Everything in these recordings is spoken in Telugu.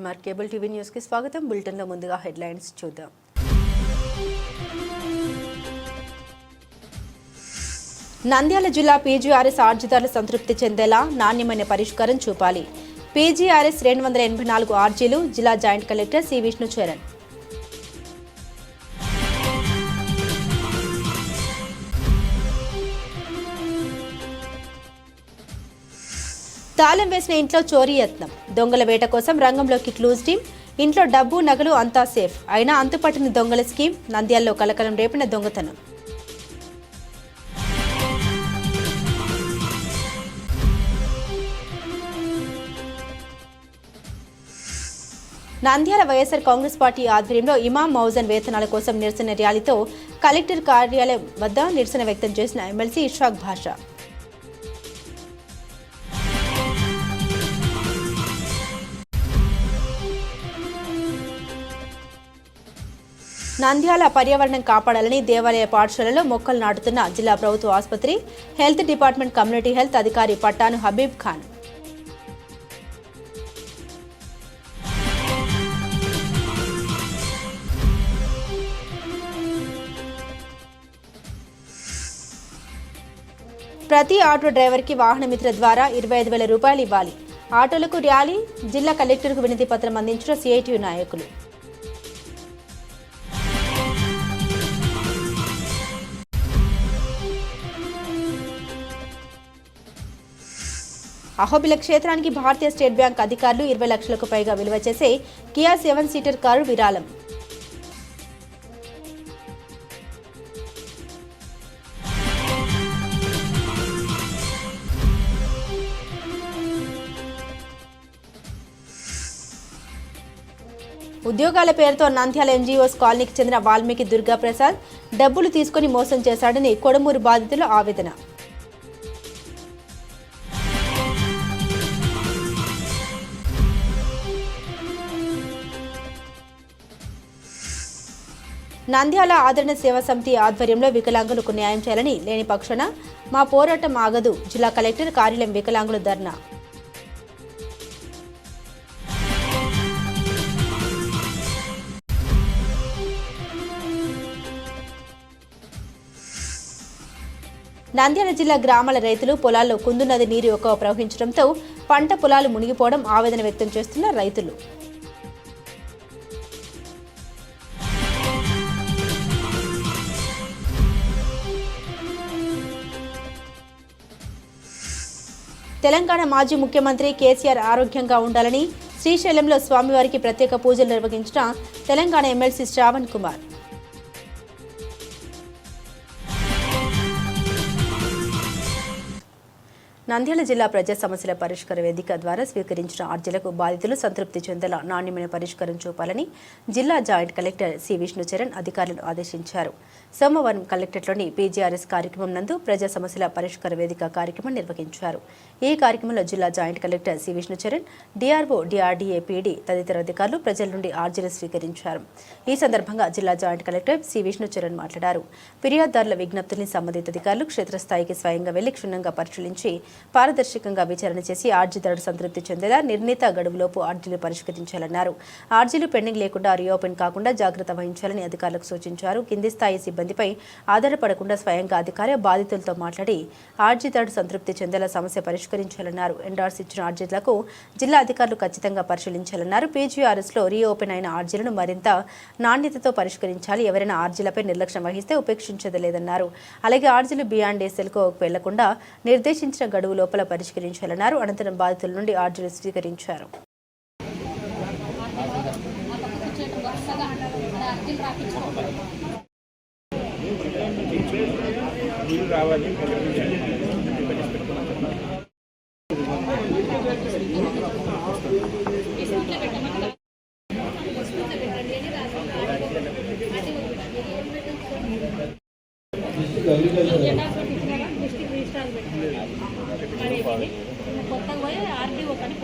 ఎంఆర్ కేబుల్ టీవీ న్యూస్ కి స్వాగతం. బులెటిన్ లో ముందుగా హెడ్లైన్స్ చూద్దాం. నంద్యాల జిల్లా పీజీఆర్ఎస్ ఆర్జీదారులు సంతృప్తి చెందేలా నాణ్యమైన పరిష్కారం చూపాలి. పీజీఆర్ఎస్ 284 ఆర్జీలు జిల్లా జాయింట్ కలెక్టర్ సి విష్ణుచరణ్. తాళం వేసిన ఇంట్లో చోరీ యత్నం. దొంగల వేట కోసం రంగంలోకి క్లూజ్ టీం. ఇంట్లో డబ్బు నగలు అంతా సేఫ్. అయినా అంతుపట్టిన దొంగల స్కీమ్. నంద్యాలలో కలకలం రేపిన దొంగతనం. నంద్యాల వైఎస్ఆర్ కాంగ్రెస్ పార్టీ ఆధ్వర్యంలో ఇమాం మౌజన్ వేతనాల కోసం నిరసన ర్యాలీతో కలెక్టర్ కార్యాలయం వద్ద నిరసన వ్యక్తం చేసిన ఎమ్మెల్సీ ఇషాక్ భాషా. నంద్యాల పర్యావరణం కాపాడాలని దేవాలయ పాఠశాలలో మొక్కలు నాటుతున్న జిల్లా ప్రభుత్వ ఆసుపత్రి హెల్త్ డిపార్ట్మెంట్ కమ్యూనిటీ హెల్త్ అధికారి పట్టాను హబీబ్ ఖాన్. ప్రతి ఆటో డ్రైవర్కి వాహన మిత్ర ద్వారా 25,000 రూపాయలు ఇవ్వాలి. ఆటోలకు ర్యాలీ. జిల్లా కలెక్టర్కు వినతి పత్రం అందించిన సిఐటియు నాయకులు. అహోబిల క్షేత్రానికి భారతీయ స్టేట్ బ్యాంక్ అధికారులు 20 లక్షలకు పైగా విలువ చేసే కియా 7 సీటర్ కారు విరాళం. ఉద్యోగాల పేరుతో నంద్యాల ఎన్జీఓస్ కాలనీకి చెందిన వాల్మీకి దుర్గా ప్రసాద్ డబ్బులు తీసుకుని మోసం చేశాడని కొడమూరు బాధితుల ఆవేదన. నంద్యాల ఆదరణ సేవా సమితి ఆధ్వర్యంలో వికలాంగులకు న్యాయం చేయాలని లేని పక్షాన మా పోరాటం ఆగదు. జిల్లా కలెక్టర్ కార్యాలయం వికలాంగుల ధర్నా. నంద్యాల జిల్లా గ్రామాల రైతులు పొలాల్లో కుందు నది నీరు ఎక్కువ ప్రవహించడంతో పంట పొలాలు మునిగిపోవడం ఆవేదన వ్యక్తం చేస్తున్న రైతులు. తెలంగాణ మాజీ ముఖ్యమంత్రి కేసీఆర్ ఆరోగ్యంగా ఉండాలని శ్రీశైలంలో స్వామివారికి ప్రత్యేక పూజలు నిర్వహించిన తెలంగాణ ఎమ్మెల్సీ శ్రావణ్ కుమార్. నంద్యాల జిల్లా ప్రజా సమస్యల పరిష్కార వేదిక ద్వారా స్వీకరించిన అర్జీలకు బాధితులు సంతృప్తి చెందేలా నాణ్యమైన పరిష్కారం చూపాలని జిల్లా జాయింట్ కలెక్టర్ సి విష్ణుచరణ్ అధికారులను ఆదేశించారు. సోమవారం కలెక్టరేట్లోని పీజీఆర్ఎస్ కార్యక్రమం నందు ప్రజా సమస్యల పరిష్కార వేదిక కార్యక్రమం నిర్వహించారు. ఈ కార్యక్రమంలో జిల్లా joint collector C Vishnucharan, DRO, DRDA, PD తదితర అధికారులు ప్రజల నుండి అర్జీలు స్వీకరించారు. ఈ సందర్భంగా జిల్లా జాయింట్ కలెక్టర్ సి విష్ణుచరణ్ మాట్లాడారు. ఫిర్యాదుదారుల విజ్ఞప్తుల్ని సంబంధిత అధికారులు క్షేత్రస్థాయికి స్వయంగా వెళ్లి క్షుణ్ణంగా పరిశీలించి పారదర్శకంగా విచారణ చేసి అర్జీదారుడు సంతృప్తి చెందేలా నిర్ణీత గడువులోపు అర్జీలు పరిష్కరించాలన్నారు. అర్జీలు పెండింగ్ లేకుండా రీఓపెన్ కాకుండా జాగ్రత్త వహించాలని అధికారులకు సూచించారు. కింది స్థాయి సిబ్బందిపై ఆధారపడకుండా స్వయంగా అధికారి బాధితులతో మాట్లాడి అర్జీదారుడు సంతృప్తి చెందేలా సమస్య పరిష్కరించాలన్నారు. ఎండార్స్ ఇచ్చిన అర్జీలకు జిల్లా అధికారులు ఖచ్చితంగా పరిశీలించాలన్నారు. పీజీఆర్ఎస్లో రీఓపెన్ అయిన అర్జీలను మరింత నాణ్యతతో పరిష్కరించాలి. ఎవరైనా అర్జీలపై నిర్లక్ష్యం వహిస్తే ఉపేక్షించదలేదన్నారు. అలాగే అర్జీలు బియాండ్ ఎస్ఎల్కు వెళ్లకుండా నిర్దేశించిన గడువు లోపల పరిష్కరించాలన్నారు. అనంతరం బాధితుల నుండి అర్జీలు స్వీకరించారు. కొత్తగా పోయి ఆర్డీఓ కానీ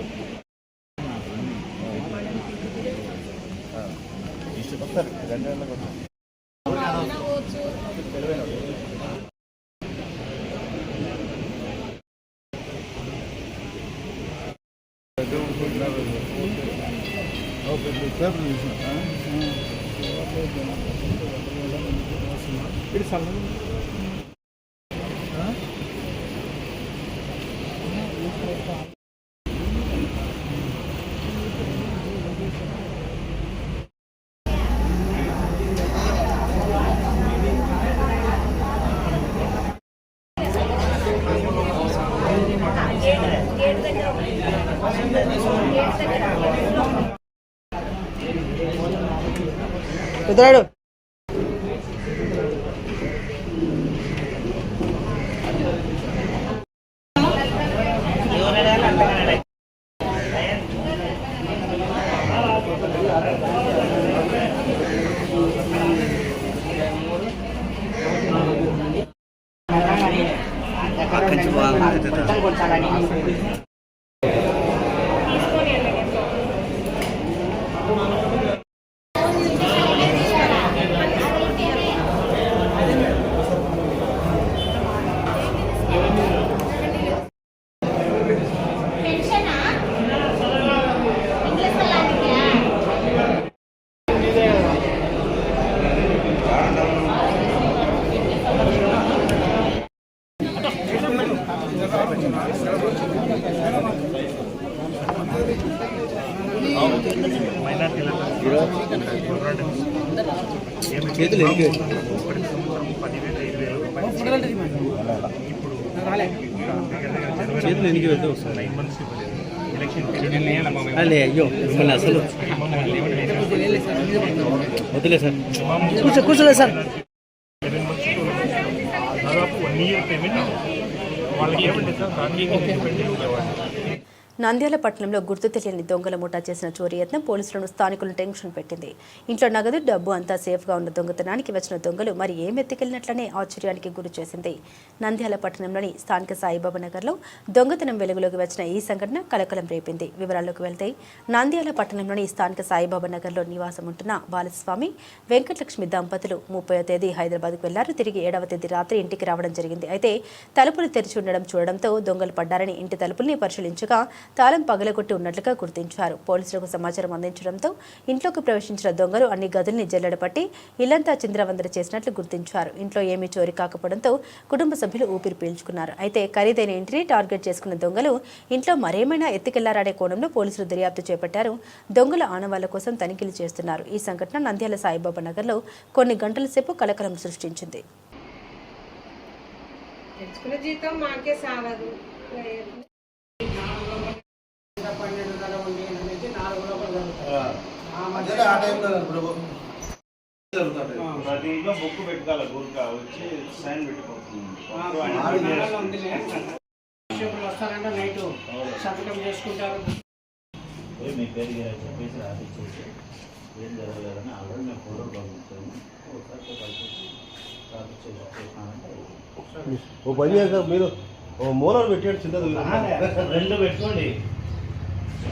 కుదరాడు చేతులు ఎనికి వెళ్తే వస్తుంది అయ్యో మిమ్మల్ని అసలు వద్దులే సార్ కూర్చోలేదు సార్ దాదాపు 1 year పేమెంట్ వాళ్ళకి ఏమంటే సార్ నంద్యాల పట్టణంలో గుర్తు తెలియని దొంగల ముఠా చేసిన చోరీ యత్నం పోలీసులను స్థానికులను టెన్షన్ పెట్టింది. ఇంట్లో నగదు డబ్బు అంతా సేఫ్గా ఉన్న దొంగతనానికి వచ్చిన దొంగలు మరి ఏం ఎత్తుకెళ్లినట్లనే ఆశ్చర్యానికి గురి చేసింది. నంద్యాల పట్టణంలోని స్థానిక సాయిబాబా నగర్లో దొంగతనం వెలుగులోకి వచ్చిన ఈ సంఘటన కలకలం రేపింది. వివరాల్లోకి వెళ్తే నంద్యాల పట్టణంలోని స్థానిక సాయిబాబా నగర్లో నివాసం ఉంటున్న బాలస్వామి వెంకటలక్ష్మి దంపతులు 30వ తేదీ హైదరాబాద్కు వెళ్లారు. తిరిగి 7వ తేదీ రాత్రి ఇంటికి రావడం జరిగింది. అయితే తలుపులు తెరిచి ఉండడం చూడడంతో దొంగలు పడ్డారని ఇంటి తలుపుల్ని పరిశీలించగా తాళం పగలగొట్టి ఉన్నట్లుగా గుర్తించారు. పోలీసులకు సమాచారం అందించడంతో ఇంట్లోకి ప్రవేశించిన దొంగలు అన్ని గదుల్ని జల్లెడపట్టి ఇల్లంతా చింద్రవందర చేసినట్లు గుర్తించారు. ఇంట్లో ఏమీ చోరీ కాకపోవడంతో కుటుంబ సభ్యులు ఊపిరి పీల్చుకున్నారు. అయితే ఖరీదైన ఇంటిని టార్గెట్ చేసుకున్న దొంగలు ఇంట్లో మరేమైనా ఎత్తుకెళ్లారనే కోణంలో పోలీసులు దర్యాప్తు చేపట్టారు. దొంగల ఆనవాళ్ల కోసం తనిఖీలు చేస్తున్నారు. ఈ సంఘటన నంద్యాల సాయిబాబా నగర్లో కొన్ని గంటల సేపు కలకలం సృష్టించింది. బుక్ పెట్టుకోవాలి గురుక వచ్చి సైన్ వస్తారంటే నైట్ సంతకం చేసుకుంటారు. మీ పేరు చెప్పేసి రాసిచ్చేసి ఏం జరగలేదని ఆల్రెడీ మేము ఫోటో పంపిస్తాము. ఓ పని చేస్తారు మీరు మూలలు పెట్టాడు చిన్న 2 పెట్టుకోండి.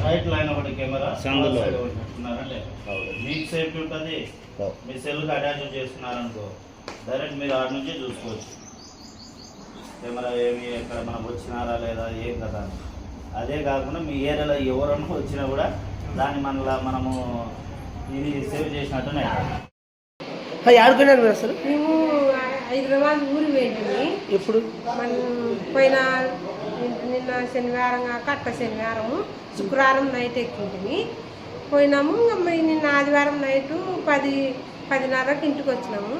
రైట్ లైన్ ఒకటి కెమెరా పెట్టుకున్నారంటే మీకు సేఫ్టీ ఉంటుంది. మీ సెల్కి అటాచ్ చేసుకున్నారనుకో డైరెక్ట్ మీరు ఆడ నుంచే చూసుకోవచ్చు కెమెరా ఏమి ఎక్కడ మనం వచ్చినారా లేదా ఏం కదా. అదే కాకుండా మీ ఏరియాలో ఎవరన్నా వచ్చినా కూడా దాన్ని మనము ఇది సేవ్ చేసినట్టునే. ఆడుకున్నారు అసలు మేము హైదరాబాద్ ఊరు వెళ్ళింది. ఎప్పుడు మనం పోయిన నిన్న శనివారం కాక అట్ట శనివారము శుక్రవారం నైట్ ఎక్కింటిని పోయినాము. నిన్న ఆదివారం నైటు 10:30కి ఇంటికి వచ్చినాము.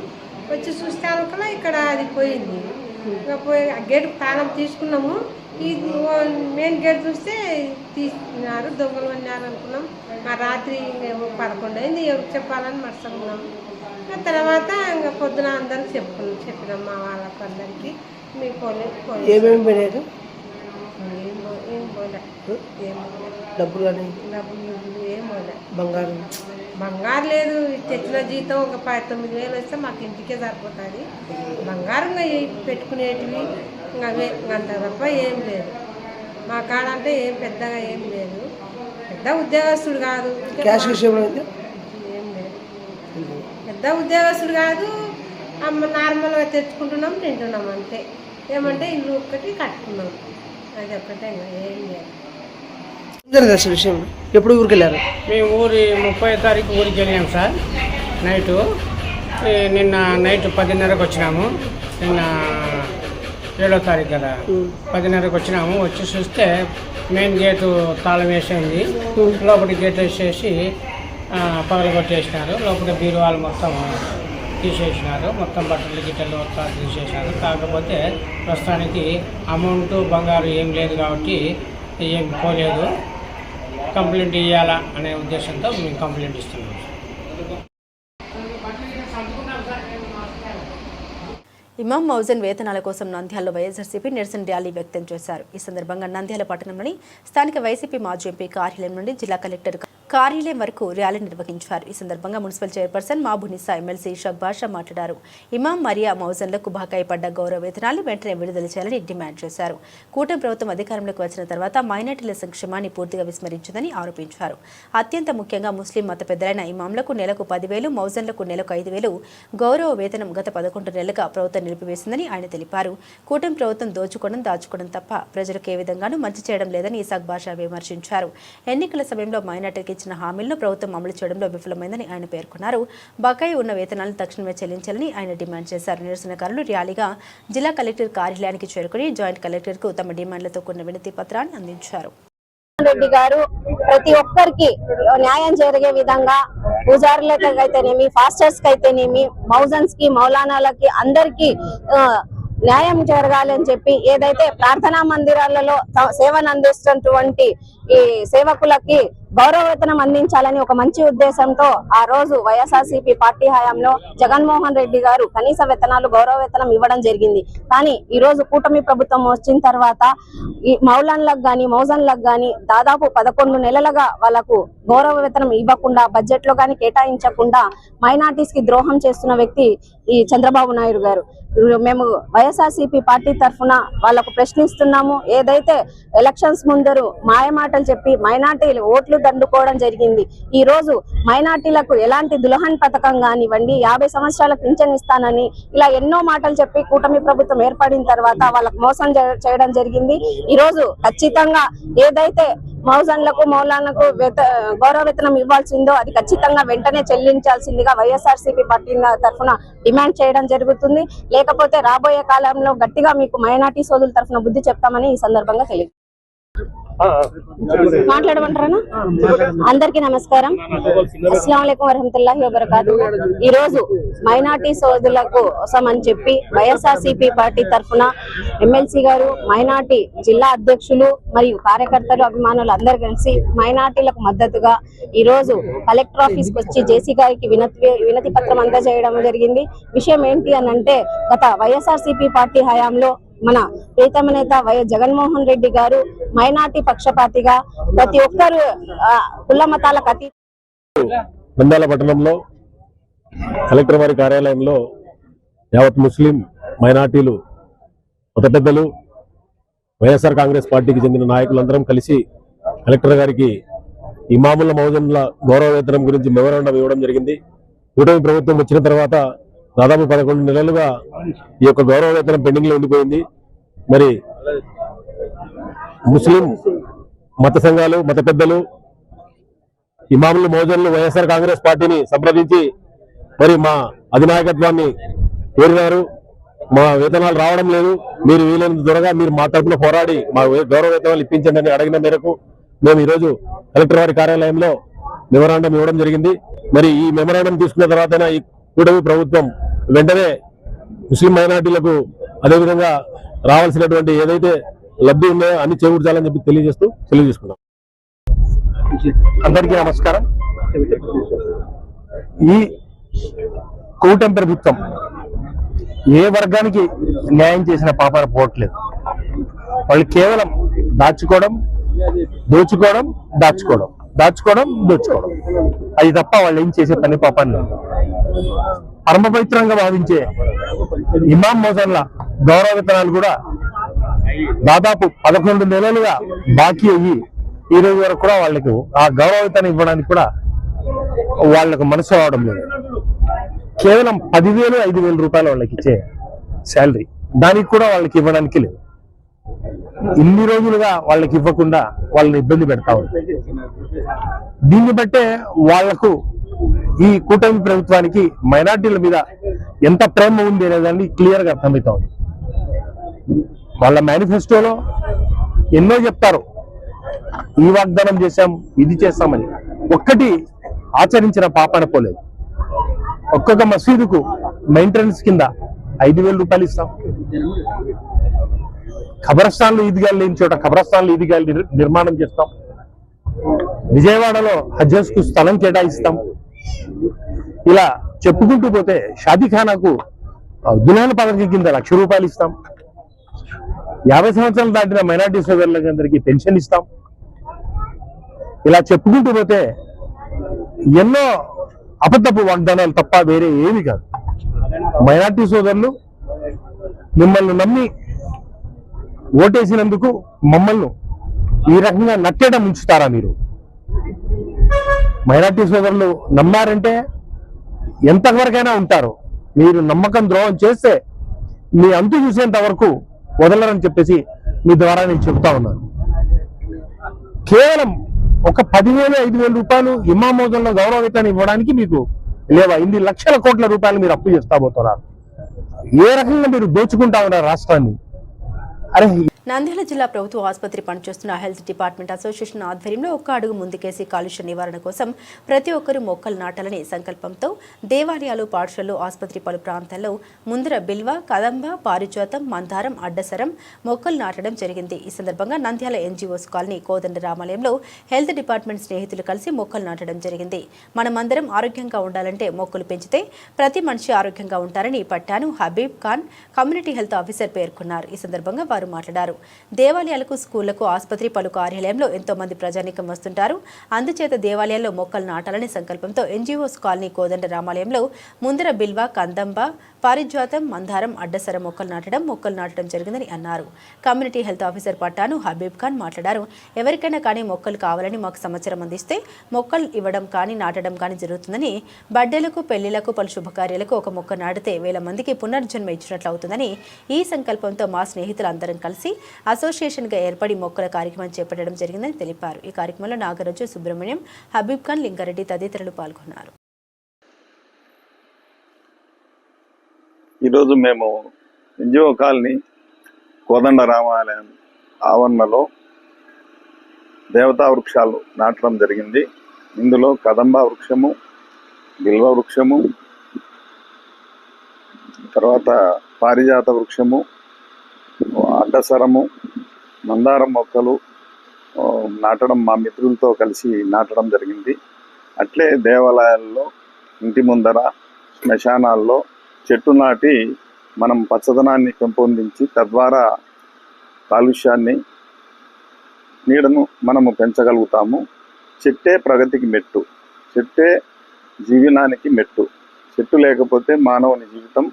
వచ్చి చూస్తే అనుకల్లా ఇక్కడ అది పోయింది. ఇంకా పోయి గేట్ తాళం తీసుకున్నాము. ఈ మెయిన్ గేట్ చూస్తే తీసుకున్నారు, దొంగలు అన్నారు అనుకున్నాం. ఆ రాత్రి 11 అయింది. ఎవరికి చెప్పాలని మర్చుకున్నాం. తర్వాత ఇంకా పొద్దున అందరికి చెప్పినాం మా వాళ్ళకు అందరికి. మీకు పోలేదు ఏమేమి పోయినారు? ఏం పోలే, డబ్బులు కానీ డబ్బులు ఏం పోలే. బంగారు లేదు. తెచ్చిన జీతం ఒక 9,000 వస్తే మాకు ఇంటికే సరిపోతుంది. బంగారం పెట్టుకునేటివి ఇంకా అవే అంత తప్ప ఏం లేదు. మా కాడ అంటే ఏం పెద్దగా ఏం లేదు. పెద్ద ఉద్యోగస్తుడు కాదు, క్యాష్ విషయంలో ఏం లేదు. పెద్ద ఉద్యోగస్తుడు కాదు. నార్మల్గా తెచ్చుకుంటున్నాం, తింటున్నాం అంతే. ఏమంటే ఇల్లు ఒక్కటి కట్టుకున్నాం, అది ఒక్కటే, ఏం లేదు. విషయం ఎప్పుడు ఊరికి వెళ్ళారు? మేము 30వ తారీఖు ఊరికి వెళ్ళాము సార్ నైటు. నిన్న నైట్ 10:30కి వచ్చినాము. నిన్న 7వ తారీఖు కదా, 10:30కి వచ్చినాము. వచ్చి చూస్తే మెయిన్ గేటు తాళం వేసేది. లోపలి గేట్ వేసేసి పగలగొట్టేసినారు. లోపల బీరువాలు మొత్తం తీసేసినారు. మొత్తం బట్టలు గిట్టలు మొత్తం తీసేసినారు. కాకపోతే ప్రస్తుతానికి అమౌంట్ బంగారు ఏం లేదు కాబట్టి ఏం పోలేదు. కంప్లైంట్ ఇవ్వాలా అనే ఉద్దేశంతో మేము కంప్లైంట్ ఇస్తున్నాం. ఇమాం మౌజన్ వేతనాల కోసం నంద్యాలలో వైఎస్ఆర్సీపీ నిరసన ర్యాలీ వ్యక్తం చేశారు. ఈ సందర్భంగా నంద్యాల పట్టణంలోని స్థానిక వైసీపీ మాజీ ఎంపీ కార్యాలయం నుండి జిల్లా కలెక్టర్ కార్యాలయం వరకు ర్యాలీ నిర్వహించారు. ఈ సందర్భంగా municipal chairperson Mabunisa MLC Ishaq Basha మాట్లాడారు. ఇమాం మరియా మౌజన్లకు బకాయి పడ్డ గౌరవ వేతనాలు వెంటనే విడుదల చేయాలని డిమాండ్ చేశారు. కూటమి ప్రభుత్వం అధికారంలోకి వచ్చిన తర్వాత మైనార్టీల సంక్షేమాన్ని పూర్తిగా విస్మరించిందని ఆరోపించారు. అత్యంత ముఖ్యంగా ముస్లిం మత పెద్దలైన ఇమాంలకు నెలకు 10,000, మౌజన్లకు నెలకు 5,000 గౌరవ వేతనం గత 11 నెలలుగా ప్రభుత్వం నిలిపివేసిందని ఆయన తెలిపారు. కూటమి ప్రభుత్వం దాచుకోవడం తప్ప ప్రజలకు ఏ విధంగానూ మంచి చేయడం లేదని ఇషాక్ బాషా విమర్శించారు. ఎన్నికల సమయంలో మైనార్టీలకు ఇచ్చిన హామీలను ప్రభుత్వం అమలు చేయడంలో విఫలమైందని ఆయన పేర్కొన్నారు. బకాయి ఉన్న వేతనాలను తక్షణమే చెల్లించాలని ఆయన డిమాండ్ చేశారు. నిరసనకారులు ర్యాలీగా జిల్లా కలెక్టర్ కార్యాలయానికి చేరుకుని జాయింట్ కలెక్టర్కు తమ డిమాండ్లతో కూడిన వినతి పత్రాన్ని అందించారు. రెడ్డి గారు ప్రతి ఒక్కరికి న్యాయం జరిగే విధంగా పూజారులకు అయితేనేమి, ఫాస్టర్స్ కి అయితేనేమి, మౌజన్స్ కి, మౌలానాలకి అందరికీ న్యాయం జరగాలి అని చెప్పి ఏదైతే ప్రార్థనా మందిరాలలో సేవను అందిస్తున్నటువంటి ఈ సేవకులకి గౌరవ వేతనం అందించాలని ఒక మంచి ఉద్దేశంతో ఆ రోజు వైఎస్ఆర్సీపీ పార్టీ హయాంలో జగన్మోహన్ రెడ్డి గారు కనీస వేతనాలు, గౌరవ వేతనం ఇవ్వడం జరిగింది. కానీ ఈ రోజు కూటమి ప్రభుత్వం వచ్చిన తర్వాత ఈ మౌలాన్లకు గాని, మౌజన్లకు గాని దాదాపు 11 నెలలుగా వాళ్ళకు గౌరవ వేతనం ఇవ్వకుండా, బడ్జెట్ లో గాని కేటాయించకుండా మైనార్టీస్ కి ద్రోహం చేస్తున్న వ్యక్తి ఈ చంద్రబాబు నాయుడు గారు. మేము వైఎస్ఆర్సీపీ పార్టీ తరఫున వాళ్ళకు ప్రశ్నిస్తున్నాము. ఏదైతే ఎలక్షన్స్ ముందరు మాయమాటలు చెప్పి మైనార్టీలు ఓట్లు దండుకోవడం జరిగింది. ఈ రోజు మైనార్టీలకు ఎలాంటి దులహన్ పథకం కానివ్వండి, 50 సంవత్సరాల పింఛన్ ఇస్తానని ఇలా ఎన్నో మాటలు చెప్పి కూటమి ప్రభుత్వం ఏర్పడిన తర్వాత వాళ్ళకు మోసం చేయడం జరిగింది. ఈ రోజు ఖచ్చితంగా ఏదైతే మౌజన్లకు, మౌలాలకు గౌరవ వేతనం ఇవ్వాల్సిందో అది ఖచ్చితంగా వెంటనే చెల్లించాల్సిందిగా వైఎస్ఆర్సీపీ పార్టీ తరఫున డిమాండ్ చేయడం జరుగుతుంది. లేకపోతే రాబోయే కాలంలో గట్టిగా మీకు మైనార్టీ సోదరుల తరఫున బుద్ధి చెప్తామని ఈ సందర్భంగా తెలియదు. మాట్లాడమంటారా? అందరికీ నమస్కారం. అస్సలాము అలైకుం వరహమతుల్లాహి వబరకాతుహు. ఈ రోజు మైనార్టీ సోదరుల కోసం అని చెప్పి వైఎస్ఆర్సీపీ పార్టీ తరఫున ఎమ్మెల్సీ గారు, మైనార్టీ జిల్లా అధ్యక్షులు మరియు కార్యకర్తలు, అభిమానులు అందరు కలిసి మైనార్టీలకు మద్దతుగా ఈ రోజు కలెక్టర్ ఆఫీస్ కి వచ్చి జేసీ గారికి వినతి పత్రం అందజేయడం జరిగింది. విషయం ఏంటి అని అంటే, గత వైఎస్ఆర్సీపీ పార్టీ హయాంలో మన ప్రీతమ నేత వైఎస్ జగన్మోహన్ రెడ్డి గారు మైనార్టీ పక్షపాతిగా ప్రతి ఒక్కరు కుల మతాలకు అతీత నంద్యాల పట్టణంలో కలెక్టర్ వారి కార్యాలయంలో యావత్ ముస్లిం మైనార్టీలు, మత పెద్దలు, వైఎస్ఆర్ కాంగ్రెస్ పార్టీకి చెందిన నాయకులందరం కలిసి కలెక్టర్ గారికి ఇమాముల మౌజన్ల గౌరవ వేతనం గురించి మెమోరాండం ఇవ్వడం జరిగింది. కూటమి ప్రభుత్వం వచ్చిన తర్వాత దాదాపు 11 నెలలుగా ఈ యొక్క గౌరవ వేతనం పెండింగ్ లో ఉండిపోయింది. మరి ముస్లిం మత సంఘాలు, మత పెద్దలు, ఇమాములు, మౌజన్లు వైఎస్ఆర్ కాంగ్రెస్ పార్టీని సంప్రదించి మరి మా అధినాయకత్వాన్ని కోరినారు. మా వేతనాలు రావడం లేదు, మీరు వీలైనంత త్వరగా మీరు మా తరఫున పోరాడి మా గౌరవ వేతనాలు ఇప్పించండి అని అడిగిన మేరకు మేము ఈరోజు కలెక్టర్ వారి కార్యాలయంలో మెమోరాండం ఇవ్వడం జరిగింది. మరి ఈ మెమోరాండం తీసుకున్న తర్వాత ఈ కూటమి ప్రభుత్వం వెంటనే ముస్లిం మైనార్టీలకు అదేవిధంగా రావాల్సినటువంటి ఏదైతే లబ్ధి ఉన్నాయో అన్ని చేకూర్చాలని చెప్పి తెలియజేసుకున్నాం. అందరికీ నమస్కారం. ఈ కూటమి ప్రభుత్వం ఏ వర్గానికి న్యాయం చేసిన పాపాన పోవట్లేదు. వాళ్ళు కేవలం దోచుకోవడం, అది తప్ప వాళ్ళు ఏం చేసే పని పాపాన్ని పరమ పవిత్రంగా భావించే ఇమాం మౌజన్ల గౌరవ వేతనాలు కూడా దాదాపు 11 నెలలుగా బాకీ అయ్యి ఈ రోజు వరకు కూడా వాళ్ళకు ఆ గౌరవ వేతనం ఇవ్వడానికి కూడా వాళ్ళకు మనసు రావడం లేదు. కేవలం 10,000, 5,000 రూపాయలు వాళ్ళకి ఇచ్చే శాలరీ, దానికి కూడా వాళ్ళకి ఇవ్వడానికి లేదు. ఇన్ని రోజులుగా వాళ్ళకి ఇవ్వకుండా వాళ్ళని ఇబ్బంది పెడతా ఉంది. దీన్ని బట్టే వాళ్లకు ఈ కూటమి ప్రభుత్వానికి మైనార్టీల మీద ఎంత ప్రేమ ఉంది అనేదాన్ని క్లియర్ గా అర్థమవుతా ఉంది. వాళ్ళ మేనిఫెస్టోలో ఎన్నో చెప్తారు, ఈ వాగ్దానం చేశాం, ఇది చేస్తామని. ఒక్కటి ఆచరించిన పాపాన పోలేదు. ఒక్కొక్క మసీదుకు మెయింటెనెన్స్ కింద 5,000 రూపాయలు ఇస్తాం. ఖబరస్థాన్లు ఈద్గాలు లేని చోట ఖబరస్థాన్లు ఈద్గాలు నిర్మాణం చేస్తాం. విజయవాడలో హజ్జస్ కు స్థలం కేటాయిస్తాం. ఇలా చెప్పుకుంటూ పోతే షాదీఖానాకు దుల్హన్ పథకం కింద 1,00,000 రూపాయలు ఇస్తాం. 50 సంవత్సరాలు దాటిన మైనార్టీ సోదరులకి అందరికీ పెన్షన్ ఇస్తాం. ఇలా చెప్పుకుంటూ పోతే ఎన్నో అబద్ధపు వాగ్దానాలు తప్ప వేరే ఏమి కాదు. మైనార్టీ సోదరులు మిమ్మల్ని నమ్మి ఓటేసినందుకు మమ్మల్ని ఈ రకంగా నట్టేట ముంచుతారా మీరు? మైనార్టీ సోదరులు నమ్మారంటే ఎంతవరకైనా ఉంటారు. మీరు నమ్మకం ద్రోహం చేస్తే మీ అంతు చూసేంత వరకు వదలరని చెప్పేసి మీ ద్వారా నేను చెప్తా ఉన్నాను. కేవలం ఒక 10,000 5,000 రూపాయలు ఇమాం మౌజన్లో గౌరవ వేతనం ఇవ్వడానికి మీకు లేవా? 8 లక్షల కోట్ల రూపాయలు మీరు అప్పు చేస్తా పోతున్నారు. ఏ రకంగా మీరు దోచుకుంటా ఉన్నారు రాష్ట్రాన్ని? అరే, నంద్యాల జిల్లా ప్రభుత్వ ఆసుపత్రి పనిచేస్తున్న హెల్త్ డిపార్ట్మెంట్ అసోసియేషన్ ఆధ్వర్యంలో ఒక్క అడుగు ముందుకేసి కాలుష్య నివారణ కోసం ప్రతి ఒక్కరూ మొక్కలు నాటాలని సంకల్పంతో దేవాలయాలు, పాఠశాలలు, ఆసుపత్రి పలు ప్రాంతాల్లో ముందర బిల్వ, కదంబ, పారిజాతం, మందారం, అడ్డసరం మొక్కలు నాటడం జరిగింది. ఈ సందర్భంగా నంద్యాల ఎన్జీఓస్ కాలనీ కోదండ రామాలయంలో హెల్త్ డిపార్ట్మెంట్ స్నేహితులు కలిసి మొక్కలు నాటడం జరిగింది. మనమందరం ఆరోగ్యంగా ఉండాలంటే మొక్కలు పెంచితే ప్రతి మనిషి ఆరోగ్యంగా ఉంటారని పట్టాను Habib Khan community health officer పేర్కొన్నారు. ఈ సందర్భంగా వారు మాట్లాడారు. దేవాలయాలకు, స్కూళ్లకు, ఆసుపత్రి పలు కార్యాలయంలో ఎంతో మంది ప్రజానీకం వస్తుంటారు. అందుచేత దేవాలయాల్లో మొక్కలు నాటాలనే సంకల్పంతో ఎన్జీఓస్ కాలనీ కోదండ రామాలయంలో ముందర బిల్వ, కందంబ, పారిజాతం, మందారం, అడ్డసర మొక్కలు నాటడం జరిగిందని అన్నారు. కమ్యూనిటీ హెల్త్ ఆఫీసర్ పట్టాను హబీబ్ ఖాన్ మాట్లాడారు. ఎవరికైనా కానీ మొక్కలు కావాలని మాకు సమాచారం అందిస్తే మొక్కలు ఇవ్వడం కానీ నాటడం కానీ జరుగుతుందని, బర్త్డేలకు, పెళ్లిళ్లకు, పలు శుభకార్యాలకు ఒక మొక్క నాటితే 1000 మందికి పునర్జన్మ ఇచ్చినట్లు అవుతుందని ఈ సంకల్పంతో మా స్నేహితులందరం కలిసి అసోసియేషన్గా ఏర్పడి మొక్కల కార్యక్రమం చేపట్టడం జరిగిందని తెలిపారు. ఈ కార్యక్రమంలో నాగరాజు, సుబ్రహ్మణ్యం, హబీబ్ ఖాన్, లింగారెడ్డి తదితరులు పాల్గొన్నారు. ఈరోజు మేము ఎన్జిఓ కాలనీ కోదండ రామాలయం ఆవరణలో దేవతా వృక్షాలు నాటడం జరిగింది. ఇందులో కదంబ వృక్షము, బిల్వ వృక్షము, తర్వాత పారిజాత వృక్షము, అడ్డసరము, మందారం మొక్కలు నాటడం మా మిత్రులతో కలిసి నాటడం జరిగింది. అట్లే దేవాలయాల్లో, ఇంటి ముందర, శ్మశానాల్లో చెట్టు నాటి మనం పచ్చదనాన్ని పెంపొందించి తద్వారా కాలుష్యాన్ని, నీడను మనము పెంచగలుగుతాము. చెట్టే ప్రగతికి మెట్టు, చెట్టే జీవనానికి మెట్టు. చెట్టు లేకపోతే మానవుని జీవితం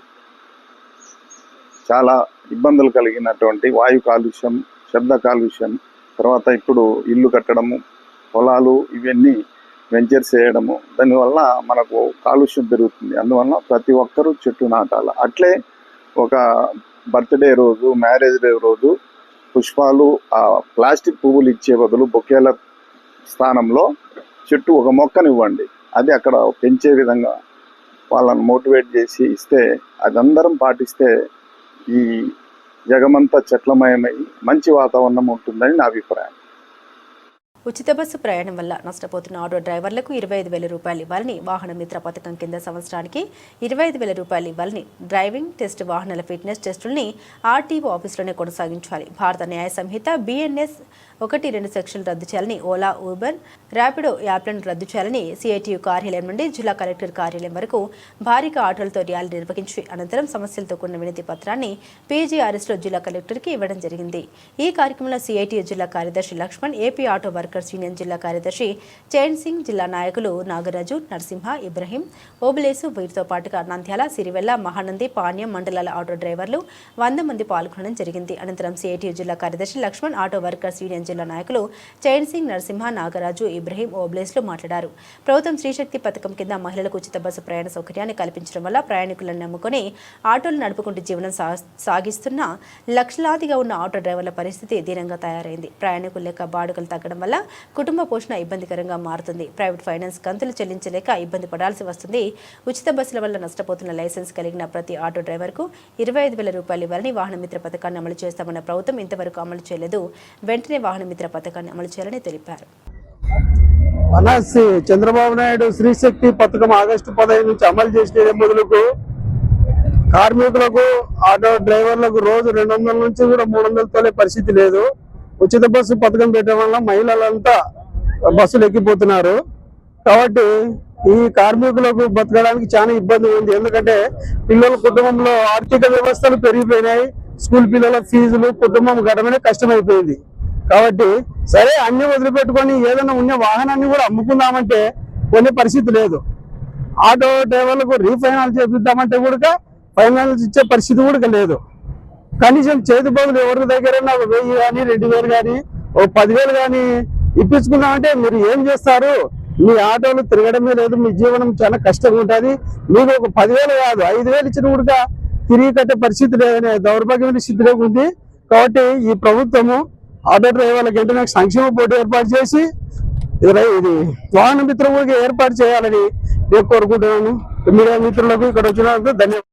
చాలా ఇబ్బందులు కలిగినటువంటి వాయు కాలుష్యం, శబ్ద కాలుష్యం, తర్వాత ఇప్పుడు ఇల్లు కట్టడము, పొలాలు ఇవన్నీ వెంచర్స్ చేయడము, దానివల్ల మనకు కాలుష్యం పెరుగుతుంది. అందువల్ల ప్రతి ఒక్కరూ చెట్టు నాటాలి. అట్లే ఒక బర్త్డే రోజు, మ్యారేజ్ డే రోజు పుష్పాలు, ప్లాస్టిక్ పువ్వులు ఇచ్చే బదులు బొకేల స్థానంలో చెట్టు ఒక మొక్కనివ్వండి. అది అక్కడ పెంచే విధంగా వాళ్ళని మోటివేట్ చేసి ఇస్తే, అదందరం పాటిస్తే ఈ జగమంతా చెట్లమయమై మంచి వాతావరణం ఉంటుందని నా అభిప్రాయం. ఉచిత బస్సు ప్రయాణం వల్ల నష్టపోతున్న ఆటో డ్రైవర్లకు 25,000 రూపాయలు ఇవ్వాలని, వాహన మిత్ర పథకం కింద సంవత్సరానికి 25,000 రూపాయలు ఇవ్వాలని, డ్రైవింగ్ టెస్ట్, వాహనాల ఫిట్నెస్ టెస్టుల్ని ఆర్టీఓ ఆఫీసులోనే కొనసాగించాలి. భారత న్యాయ సంహిత BNS 1-2 సెక్షన్లు రద్దు చేయాలని, ఓలా, ఊబర్, ర్యాపిడో యాప్లను రద్దు చేయాలని సిఐటియు కార్యాలయం నుండి జిల్లా కలెక్టర్ కార్యాలయం వరకు భారీగా ఆటోలతో ర్యాలీ నిర్వహించి అనంతరం సమస్యలతో కూడిన వినతి పత్రాన్ని PGRSలో జిల్లా కలెక్టర్కి ఇవ్వడం జరిగింది. ఈ కార్యక్రమంలో సిఐటియు జిల్లా కార్యదర్శి Lakshman, AP auto work workers union జిల్లా కార్యదర్శి చైన్ సింగ్, జిల్లా నాయకులు నాగరాజు, నరసింహ, ఇబ్రహీం, ఓబులేసు, వీరితో పాటుగా నంద్యాల, సిరివెల్ల, మహానంది, పాణ్యం మండలాల ఆటో డ్రైవర్లు 100 మంది పాల్గొనడం జరిగింది. అనంతరం సిఐటియు జిల్లా కార్యదర్శి లక్ష్మణ్, ఆటో వర్కర్స్ యూనియన్ జిల్లా నాయకులు చైన్ సింగ్, నరసింహ, నాగరాజు, ఇబ్రహీం, ఓబులేస్లు మాట్లాడారు. ప్రభుత్వం స్త్రీశక్తి పథకం కింద మహిళలకు ఉచిత బస్సు ప్రయాణ సౌకర్యాన్ని కల్పించడం వల్ల ప్రయాణికులను నమ్ముకొని ఆటోలు నడుపుకుంటూ జీవనం సాగిస్తున్న లక్షలాదిగా ఉన్న ఆటో డ్రైవర్ల పరిస్థితి దీనంగా తయారైంది. ప్రయాణికుల లెక్క బాడుగలు తగ్గడం వల్ల కుటుంబ పోషణ ఇబ్బందికరంగా మారుతుంది. ప్రైవేట్ ఫైనాన్స్ కంతులు చెల్లించలేక ఇబ్బంది పడాల్సి వస్తుంది. ఉచిత బస్సుల వల్ల నష్టపోతున్న లైసెన్స్ కలిగిన ప్రతి ఆటో డ్రైవర్కు 25,000 రూపాయలు ఇవ్వాలని వాహన మిత్ర పథకాన్ని అమలు చేస్తామన్న ప్రభుత్వం ఇంతవరకు అమలు చేయలేదు. వెంటనే వాహన మిత్ర పథకాన్ని అమలు చేయాలని తెలిపారు. చంద్రబాబు నాయుడు స్త్రీశక్తి పథకం ఆగస్టు 15 నుంచి అమలు చేసిన మొదలుకు కార్మికులకు, ఆటో డ్రైవర్లకు రోజు 200 నుంచి కూడా 300 తోలే పరిస్థితి లేదు. ఉచిత బస్సు పథకం పెట్టడం వల్ల మహిళలంతా బస్సులు ఎక్కిపోతున్నారు. కాబట్టి ఈ కార్మికులకు బతకడానికి చాలా ఇబ్బంది ఉంది. ఎందుకంటే పిల్లల కుటుంబంలో ఆర్థిక వ్యవస్థలు పెరిగిపోయినాయి. స్కూల్ పిల్లల ఫీజులు, కుటుంబం గడవనే కష్టమైపోయింది. కాబట్టి సరే అన్ని వదిలిపెట్టుకొని ఏదైనా ఉన్న వాహనాన్ని కూడా అమ్ముకుందామంటే కొనే పరిస్థితి లేదు. ఆటో డ్రైవర్లకు రీఫైనాన్స్ చేపిద్దామంటే కూడా ఫైనాన్స్ ఇచ్చే పరిస్థితి కూడా లేదు. కనీసం చేతి బదులు ఎవరి దగ్గర 1000 కానీ 2000 కానీ 10,000 కానీ ఇప్పించుకున్నామంటే మీరు ఏం చేస్తారు? మీ ఆటోలు తిరగడమే లేదు, మీ జీవనం చాలా కష్టంగా ఉంటుంది. మీకు ఒక 10,000 కాదు 5,000 ఇచ్చిన కూడా తిరిగి కట్టే పరిస్థితి లేదనే దౌర్భాగ్యమైన స్థితిలో ఉంది. కాబట్టి ఈ ప్రభుత్వము ఆటో డ్రైవర్లకు వెంటనే సంక్షేమ బోర్డు ఏర్పాటు చేసి ఇది వాహన మిత్రులకు ఏర్పాటు చేయాలని నేను కోరుకుంటున్నాను. మీడియా మిత్రులకు ఇక్కడ వచ్చినందుకు ధన్యవాదాలు.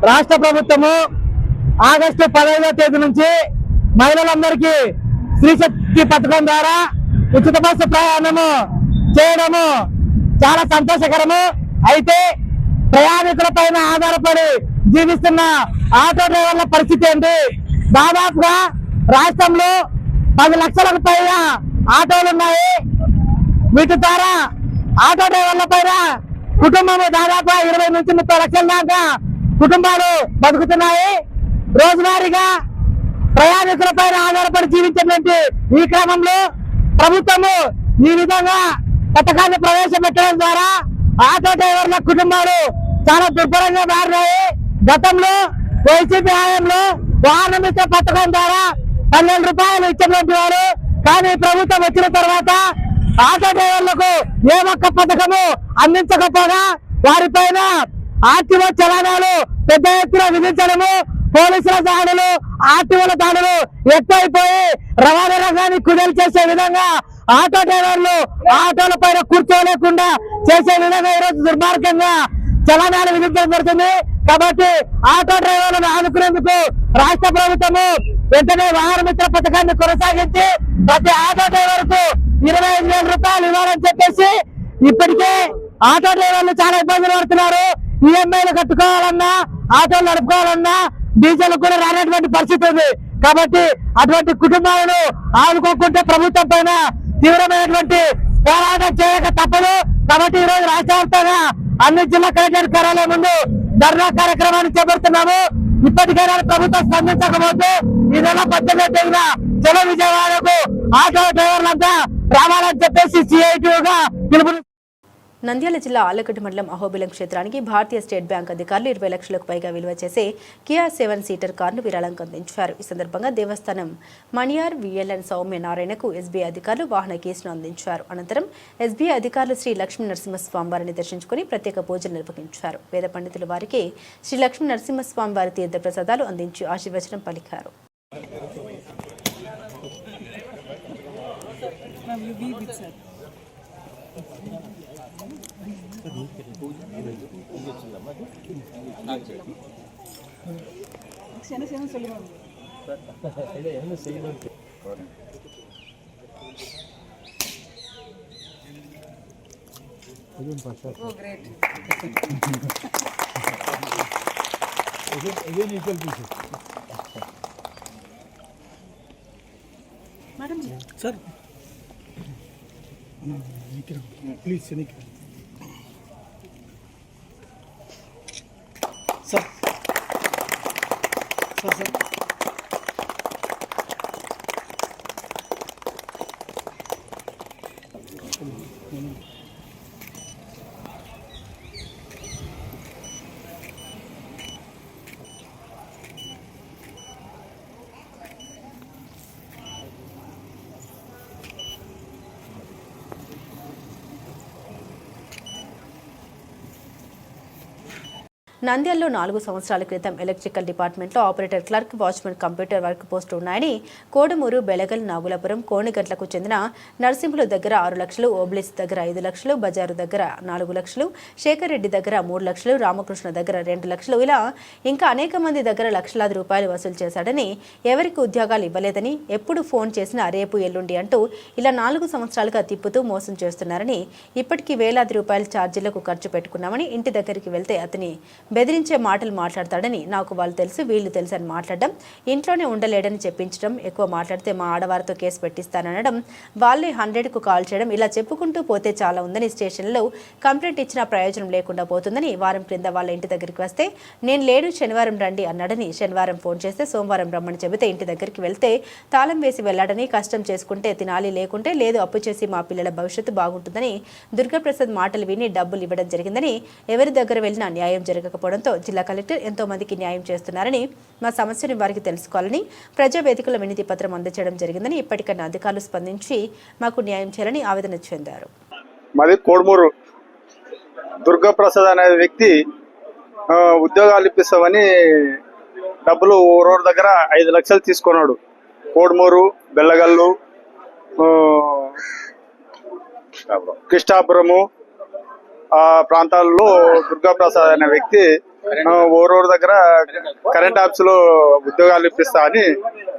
రాష్ట్ర ప్రభుత్వము ఆగస్టు 15వ తేదీ నుంచి మహిళలందరికీ స్త్రీశక్తి పథకం ద్వారా ఉచిత బస్సు ప్రయాణము చేయడము చాలా సంతోషకరము. అయితే ప్రయాణికుల పైన ఆధారపడి జీవిస్తున్న ఆటో డ్రైవర్ల పరిస్థితి ఏంటి? దాదాపుగా రాష్ట్రంలో 10 లక్షలకు పైగా ఆటోలు ఉన్నాయి. వీటి ద్వారా ఆటో డ్రైవర్ల పైన కుటుంబము దాదాపు 20 నుంచి 30 లక్షల దాకా కుటుంబాలు బతుకుతున్నాయి. రోజువారీగా ప్రయాణికుల పైన ఆధారపడి జీవించినటువంటి ఈ క్రమంలో ప్రభుత్వము ఈ విధంగా పథకాన్ని ప్రవేశపెట్టడం ద్వారా ఆటో డ్రైవర్ల కుటుంబాలు చాలా దుర్భరంగా మారినాయి. గతంలో వైసీపీ హయాంలో వాహన మిత్ర పథకం ద్వారా 12 రూపాయలు ఇచ్చినటువంటి వారు, కానీ ప్రభుత్వం వచ్చిన తర్వాత ఆటో డ్రైవర్లకు ఏ ఒక్క పథకము అందించకపోగా వారిపైన ఆర్టీఓ చలానాలు పెద్ద ఎత్తున విధించడము, పోలీసుల దాడులు, ఆర్టీఓల దాడులు ఎక్కువైపోయి రవాణా రంగాన్ని కుదేలు చేసే విధంగా ఆటో డ్రైవర్లు ఆటోల పైన కూర్చోలేకుండా చేసే విధంగా ఈరోజు దుర్మార్గంగా చలానాలు విధించడం జరుగుతుంది. కాబట్టి ఆటో డ్రైవర్లను ఆదుకునేందుకు రాష్ట్ర ప్రభుత్వము వెంటనే వాహన మిత్ర పథకాన్ని కొనసాగించి ప్రతి ఆటో డ్రైవర్ కు 25,000 రూపాయలు ఇవ్వాలని చెప్పేసి ఇప్పటికే ఆటో డ్రైవర్లు చాలా ఇబ్బందులు పడుతున్నారు. ఈఎంఐలు కట్టుకోవాలన్నా, ఆటోలు నడుపుకోవాలన్నా డీజిల్ కూడా రానటువంటి పరిస్థితి ఉంది. కాబట్టి అటువంటి కుటుంబాలను ఆదుకోకుంటే ప్రభుత్వం పైన తీవ్రమైనటువంటి పోరాటం చేయక తప్పదు. కాబట్టి ఈ రోజు రాష్ట్ర వ్యాప్తంగా అన్ని జిల్లా కలెక్టర్ కార్యాలయం ముందు ధర్నా కార్యక్రమాన్ని చేపడుతున్నాము. ఇప్పటికైనా ప్రభుత్వం స్పందించకపోతే ఈ నెల 18వ తేదీన చలో విజయవాడకు ఆటో డ్రైవర్లంతా రావాలని చెప్పేసి సిఐటియుగా పిలుపు. నంద్యాల జిల్లా ఆలగడ్డ మండలం అహోబిలం క్షేత్రానికి భారతీయ స్టేట్ బ్యాంక్ అధికారులు 20 లక్షలకు పైగా విలువ చేసే కియా 7 సీటర్ కారును విరాళంగా అందించారు. ఈ సందర్భంగా దేవస్థానం మణియార్ విఎల్ఎన్ సౌమ్య నారాయణకు ఎస్బీఐ అధికారులు వాహన కేసును అందించారు. అనంతరం ఎస్బీఐ అధికారులు శ్రీ లక్ష్మీ నరసింహస్వామి వారిని దర్శించుకుని ప్రత్యేక పూజలు నిర్వహించారు. వేద పండితులు వారికి శ్రీ లక్ష్మీ నరసింహస్వామి వారి తీర్థ ప్రసాదాలు అందించి ఆశీర్వచనం పలికారు. Oh, great. Again equal pieces. Madam ji. Sir. Please, Senika. Sir. Sir. నంద్యాలలో 4 సంవత్సరాల క్రితం ఎలక్ట్రికల్ డిపార్ట్మెంట్లో operator clerk watchman computer work post ఉన్నాయని కోడమూరు బెళగల్ నాగులపురం కోణిగట్లకు చెందిన నర్సింహుల దగ్గర 6 లక్షలు, ఓబ్లిస్ దగ్గర 5 లక్షలు, బజారు దగ్గర 4 లక్షలు, శేఖర్ రెడ్డి దగ్గర 3 లక్షలు, రామకృష్ణ దగ్గర 2 లక్షలు, ఇలా ఇంకా అనేక మంది దగ్గర లక్షలాది రూపాయలు వసూలు చేశాడని, ఎవరికి ఉద్యోగాలు ఇవ్వలేదని, ఎప్పుడు ఫోన్ చేసినా రేపు ఎల్లుండి అంటూ ఇలా 4 సంవత్సరాలుగా తిప్పుతూ మోసం చేస్తున్నారని, ఇప్పటికీ వేలాది రూపాయల ఛార్జీలకు ఖర్చు పెట్టుకున్నామని, ఇంటి దగ్గరికి వెళ్తే అతని బెదిరించే మాటలు మాట్లాడతాడని, నాకు వాళ్ళు తెలుసు వీళ్ళు తెలుసు అని మాట్లాడడం, ఇంట్లోనే ఉండలేడని చెప్పించడం, ఎక్కువ మాట్లాడితే మా ఆడవారితో కేసు పెట్టిస్తాననడం, వాళ్ళే 100కు కాల్ చేయడం, ఇలా చెప్పుకుంటూ పోతే చాలా ఉందని, స్టేషన్లో కంప్లైంట్ ఇచ్చినా ప్రయోజనం లేకుండా పోతుందని, వారం క్రింద వాళ్ళ ఇంటి దగ్గరికి వస్తే నేను లేడు శనివారం రండి అన్నాడని, శనివారం ఫోన్ చేస్తే సోమవారం రమ్మని చెబితే ఇంటి దగ్గరికి వెళ్తే తాళం వేసి వెళ్లాడని, కష్టం చేసుకుంటే తినాలి లేకుంటే లేదు, అప్పు చేసి మా పిల్లల భవిష్యత్తు బాగుంటుందని దుర్గాప్రసాద్ మాటలు విని డబ్బులు ఇవ్వడం జరిగిందని, ఎవరి దగ్గర వెళ్ళినా న్యాయం జరగకపోవడంతో జిల్లా కలెక్టర్ ఎంతో మందికి న్యాయం చేస్తున్నారని, మా సమస్యను వారికి తెలుసుకోవాలని ప్రజావేదికలో వినతి పత్రం అందజేయడం జరిగిందని, ఇప్పటికన్నా అధికారులు స్పందించి మాకు న్యాయం చేయాలని ఆవేదన చెందారు. మాది కోడమూరు దుర్గాప్రసాద్ అనే వ్యక్తి ఉద్యోగాలు ఇప్పిస్తామని డబ్బులు ఊరోరు దగ్గర 5 లక్షలు తీసుకున్నాడు. కోడమూరు, బెల్లగల్లు, కృష్ణాపురము ఆ ప్రాంతాల్లో దుర్గాప్రసాద్ అనే వ్యక్తి ఓరూరు దగ్గర కరెంట్ ఆఫీస్ లో ఉద్యోగాలు ఇప్పిస్తా అని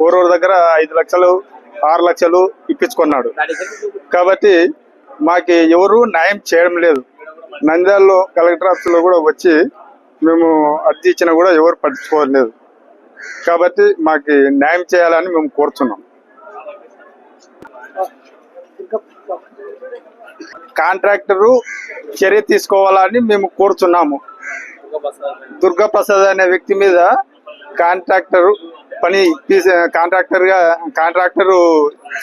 ఓరూరు దగ్గర 5 లక్షలు 6 లక్షలు ఇప్పించుకున్నాడు. కాబట్టి మాకు ఎవరు న్యాయం చేయడం లేదు. నంద్యాలలో కలెక్టర్ ఆఫీస్ లో కూడా వచ్చి మేము అర్జీ ఇచ్చినా కూడా ఎవరు పట్టించుకోలేదు. కాబట్టి మాకు న్యాయం చేయాలని మేము కోరుతున్నాం. కాంట్రాక్టరు చర్య తీసుకోవాలని మేము కోరుతున్నాము. దుర్గాప్రసాద్ అనే వ్యక్తి మీద కాంట్రాక్టరు కాంట్రాక్టరు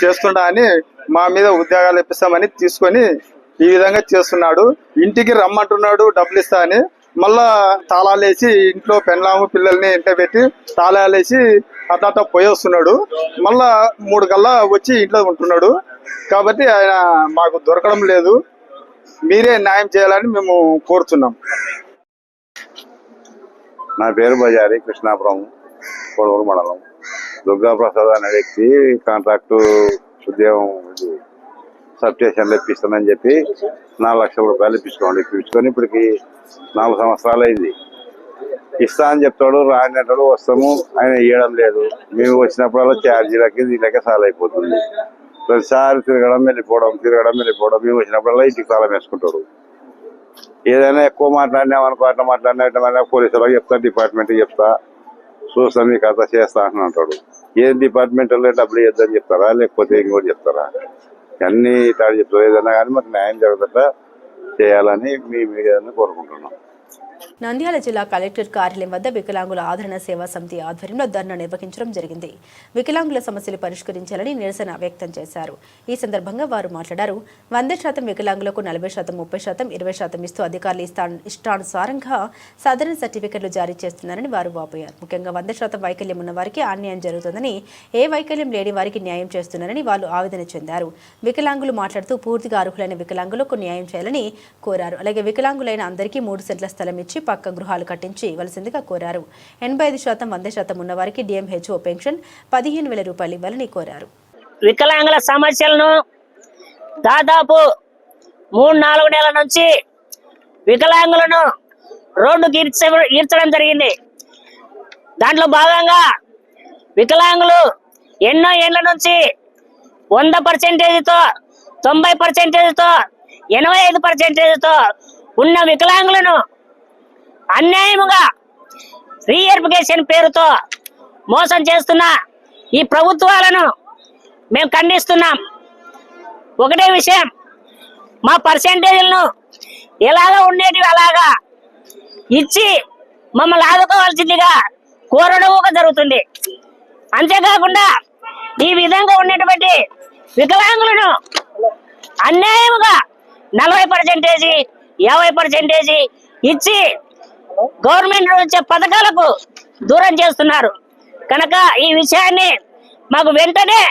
చేస్తుండా అని మా మీద ఉద్యోగాలు ఇప్పిస్తామని తీసుకొని ఈ విధంగా చేస్తున్నాడు. ఇంటికి రమ్మంటున్నాడు డబ్బులు ఇస్తా అని, మళ్ళా తాళాలేసి ఇంట్లో పెళ్ళాము పిల్లల్ని ఇంట్లో పెట్టి తాళాలేసి అట్లా పోయి వస్తున్నాడు. మళ్ళా 3 గల్లా వచ్చి ఇంట్లో ఉంటున్నాడు. కాబట్టి ఆయన మాకు దొరకడం లేదు. మీరే న్యాయం చేయాలని మేము కోరుతున్నాం. నా పేరు బజారి, కృష్ణాపురం, కోడమూరు మండలం. దుర్గాప్రసాద్ అనే వ్యక్తి కాంట్రాక్టు ఉద్యోగం సబ్ స్టేషన్లో ఇప్పిస్తానని చెప్పి 4 లక్షల రూపాయలు ఇప్పించుకొని ఇప్పటికి 4 సంవత్సరాలు అయింది. ఇస్తా అని చెప్తాడు, రానిటాడు, వస్తాము, ఆయన ఇవ్వడం లేదు. మేము వచ్చినప్పుడల్లా ఛార్జీలకి దీనికే సాల్ అయిపోతుంది. ప్రతిసారి తిరగడం వెళ్ళిపోవడం మేము వచ్చినప్పుడల్లా ఇంటికి తాళం వేసుకుంటాడు. ఏదైనా ఎక్కువ మాట్లాడినామనుకో, అట్లా మాట్లాడినా పోలీసులకు చెప్తా, డిపార్ట్మెంట్కి చెప్తా, చూస్తా మీ కథ చేస్తా అని అంటాడు. ఏ డిపార్ట్మెంట్లో డబ్బులు ఇద్దని చెప్తారా, లేకపోతే ఇంకోటి చెప్తారా? అన్ని తాడు చెప్తారు. ఏదైనా కానీ మాకు న్యాయం జరుగుతుందా చేయాలని మీ మీడియాని కోరుకుంటున్నాం. నంద్యాల జిల్లా కలెక్టర్ కార్యాలయం వద్ద వికలాంగుల ఆదరణ సేవా సమితి ఆధ్వర్యంలో ధర్నా నిర్వహించడం జరిగింది. వికలాంగుల సమస్యలు పరిష్కరించాలని నిరసన వ్యక్తం చేశారు. ఈ సందర్భంగా వారు మాట్లాడారు. 100% వికలాంగులకు 40%, 30%, 20% ఇస్తూ అధికారులు ఇష్టానుసారంగా సాధారణ సర్టిఫికెట్లు జారీ చేస్తున్నారని వారు వాపోయారు. ముఖ్యంగా 100% వైకల్యం ఉన్న వారికి అన్యాయం జరుగుతుందని, ఏ వైకల్యం లేని వారికి న్యాయం చేస్తున్నారని వారు ఆవేదన చెందారు. వికలాంగులు మాట్లాడుతూ పూర్తిగా అర్హులైన వికలాంగులకు న్యాయం చేయాలని కోరారు. అలాగే వికలాంగులైన అందరికీ 3 సెంట్ల స్థలం ఇచ్చి పక్క గృహాలు కట్టించి ఇవ్వాల్సిందిగా కోరారు. 85%, 100% ఉన్నవారికి డిఎంహెచ్ఓ పెన్షన్ 15,000 రూపాయలు ఇవ్వాలని కోరారు. వికలాంగుల సమస్యలను దాదాపు 3-4 నెలల నుంచి వికలాంగులను రోడ్డుకి ఈడ్చడం జరిగింది. దాంట్లో భాగంగా వికలాంగులు ఎన్నో ఏళ్ల నుంచి 100%తో 90%తో 85%తో ఉన్న వికలాంగులను అన్యాయముగా రీఎర్ఫికేషన్ పేరుతో మోసం చేస్తున్న ఈ ప్రభుత్వాలను మేము ఖండిస్తున్నాం. ఒకటే విషయం, మా పర్సెంటేజ్లను ఎలాగా ఉండేటివి అలాగా ఇచ్చి మమ్మల్ని ఆదుకోవాల్సిందిగా కోరడం జరుగుతుంది. అంతేకాకుండా ఈ విధంగా ఉన్నటువంటి వికలాంగులను అన్యాయముగా 40%, 50% ఇచ్చి గవర్నమెంట్ వచ్చే పథకాలకు దూరం చేస్తున్నారు. కనుక ఈ విషయాన్ని మాకు వెంటనే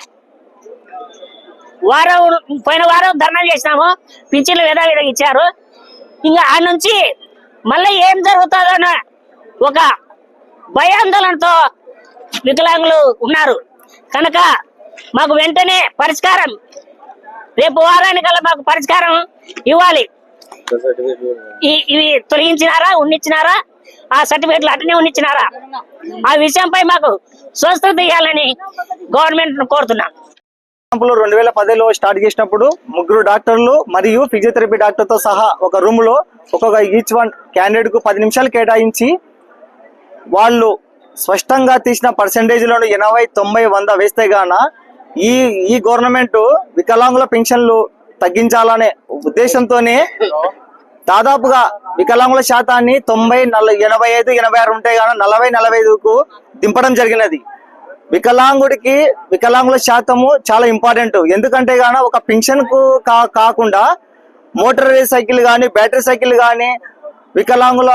పోయిన వారం ధర్నా చేసినాము, పింఛన్లు యథావిధిగా ఇచ్చారు. ఇంకా ఆ నుంచి మళ్ళీ ఏం జరుగుతుందన్న ఒక భయాందోళనతో వికలాంగులు ఉన్నారు. కనుక మాకు వెంటనే పరిష్కారం, రేపు వారానికల్లా మాకు పరిష్కారం ఇవ్వాలి. ఇవి తొలగించినారా, ఉన్నిచ్చినారా, ఆ సర్టిఫికెట్లు అటనే ఉన్నిచ్చినారా, ఆ విషయంపై మాకు స్వస్థత ఇవ్వాలని గవర్నమెంట్ కోరుతున్నాం. 2010లో స్టార్ట్ చేసినప్పుడు 3 డాక్టర్లు మరియు ఫిజియోథెరపీ డాక్టర్ తో సహా ఒక రూమ్ లో ఒక్కొక్క ఈచ్ వన్ క్యాండిడేట్ కు 10 నిమిషాలు కేటాయించి వాళ్ళు స్పష్టంగా తీసిన పర్సెంటేజ్లను 80, 90, 100 వేస్తే గాన ఈ గవర్నమెంట్ వికలాంగుల పెన్షన్లు తగ్గించాలనే ఉద్దేశంతోనే దాదాపుగా వికలాంగుల శాతాన్ని 90, 85, 86 ఉంటే గాన 40, 45కు దింపడం జరిగినది. వికలాంగుల శాతము చాలా ఇంపార్టెంట్. ఎందుకంటే గాన ఒక పెన్షన్ కు కాకుండా మోటార్ సైకిల్ గాని, బ్యాటరీ సైకిల్ గాని వికలాంగుల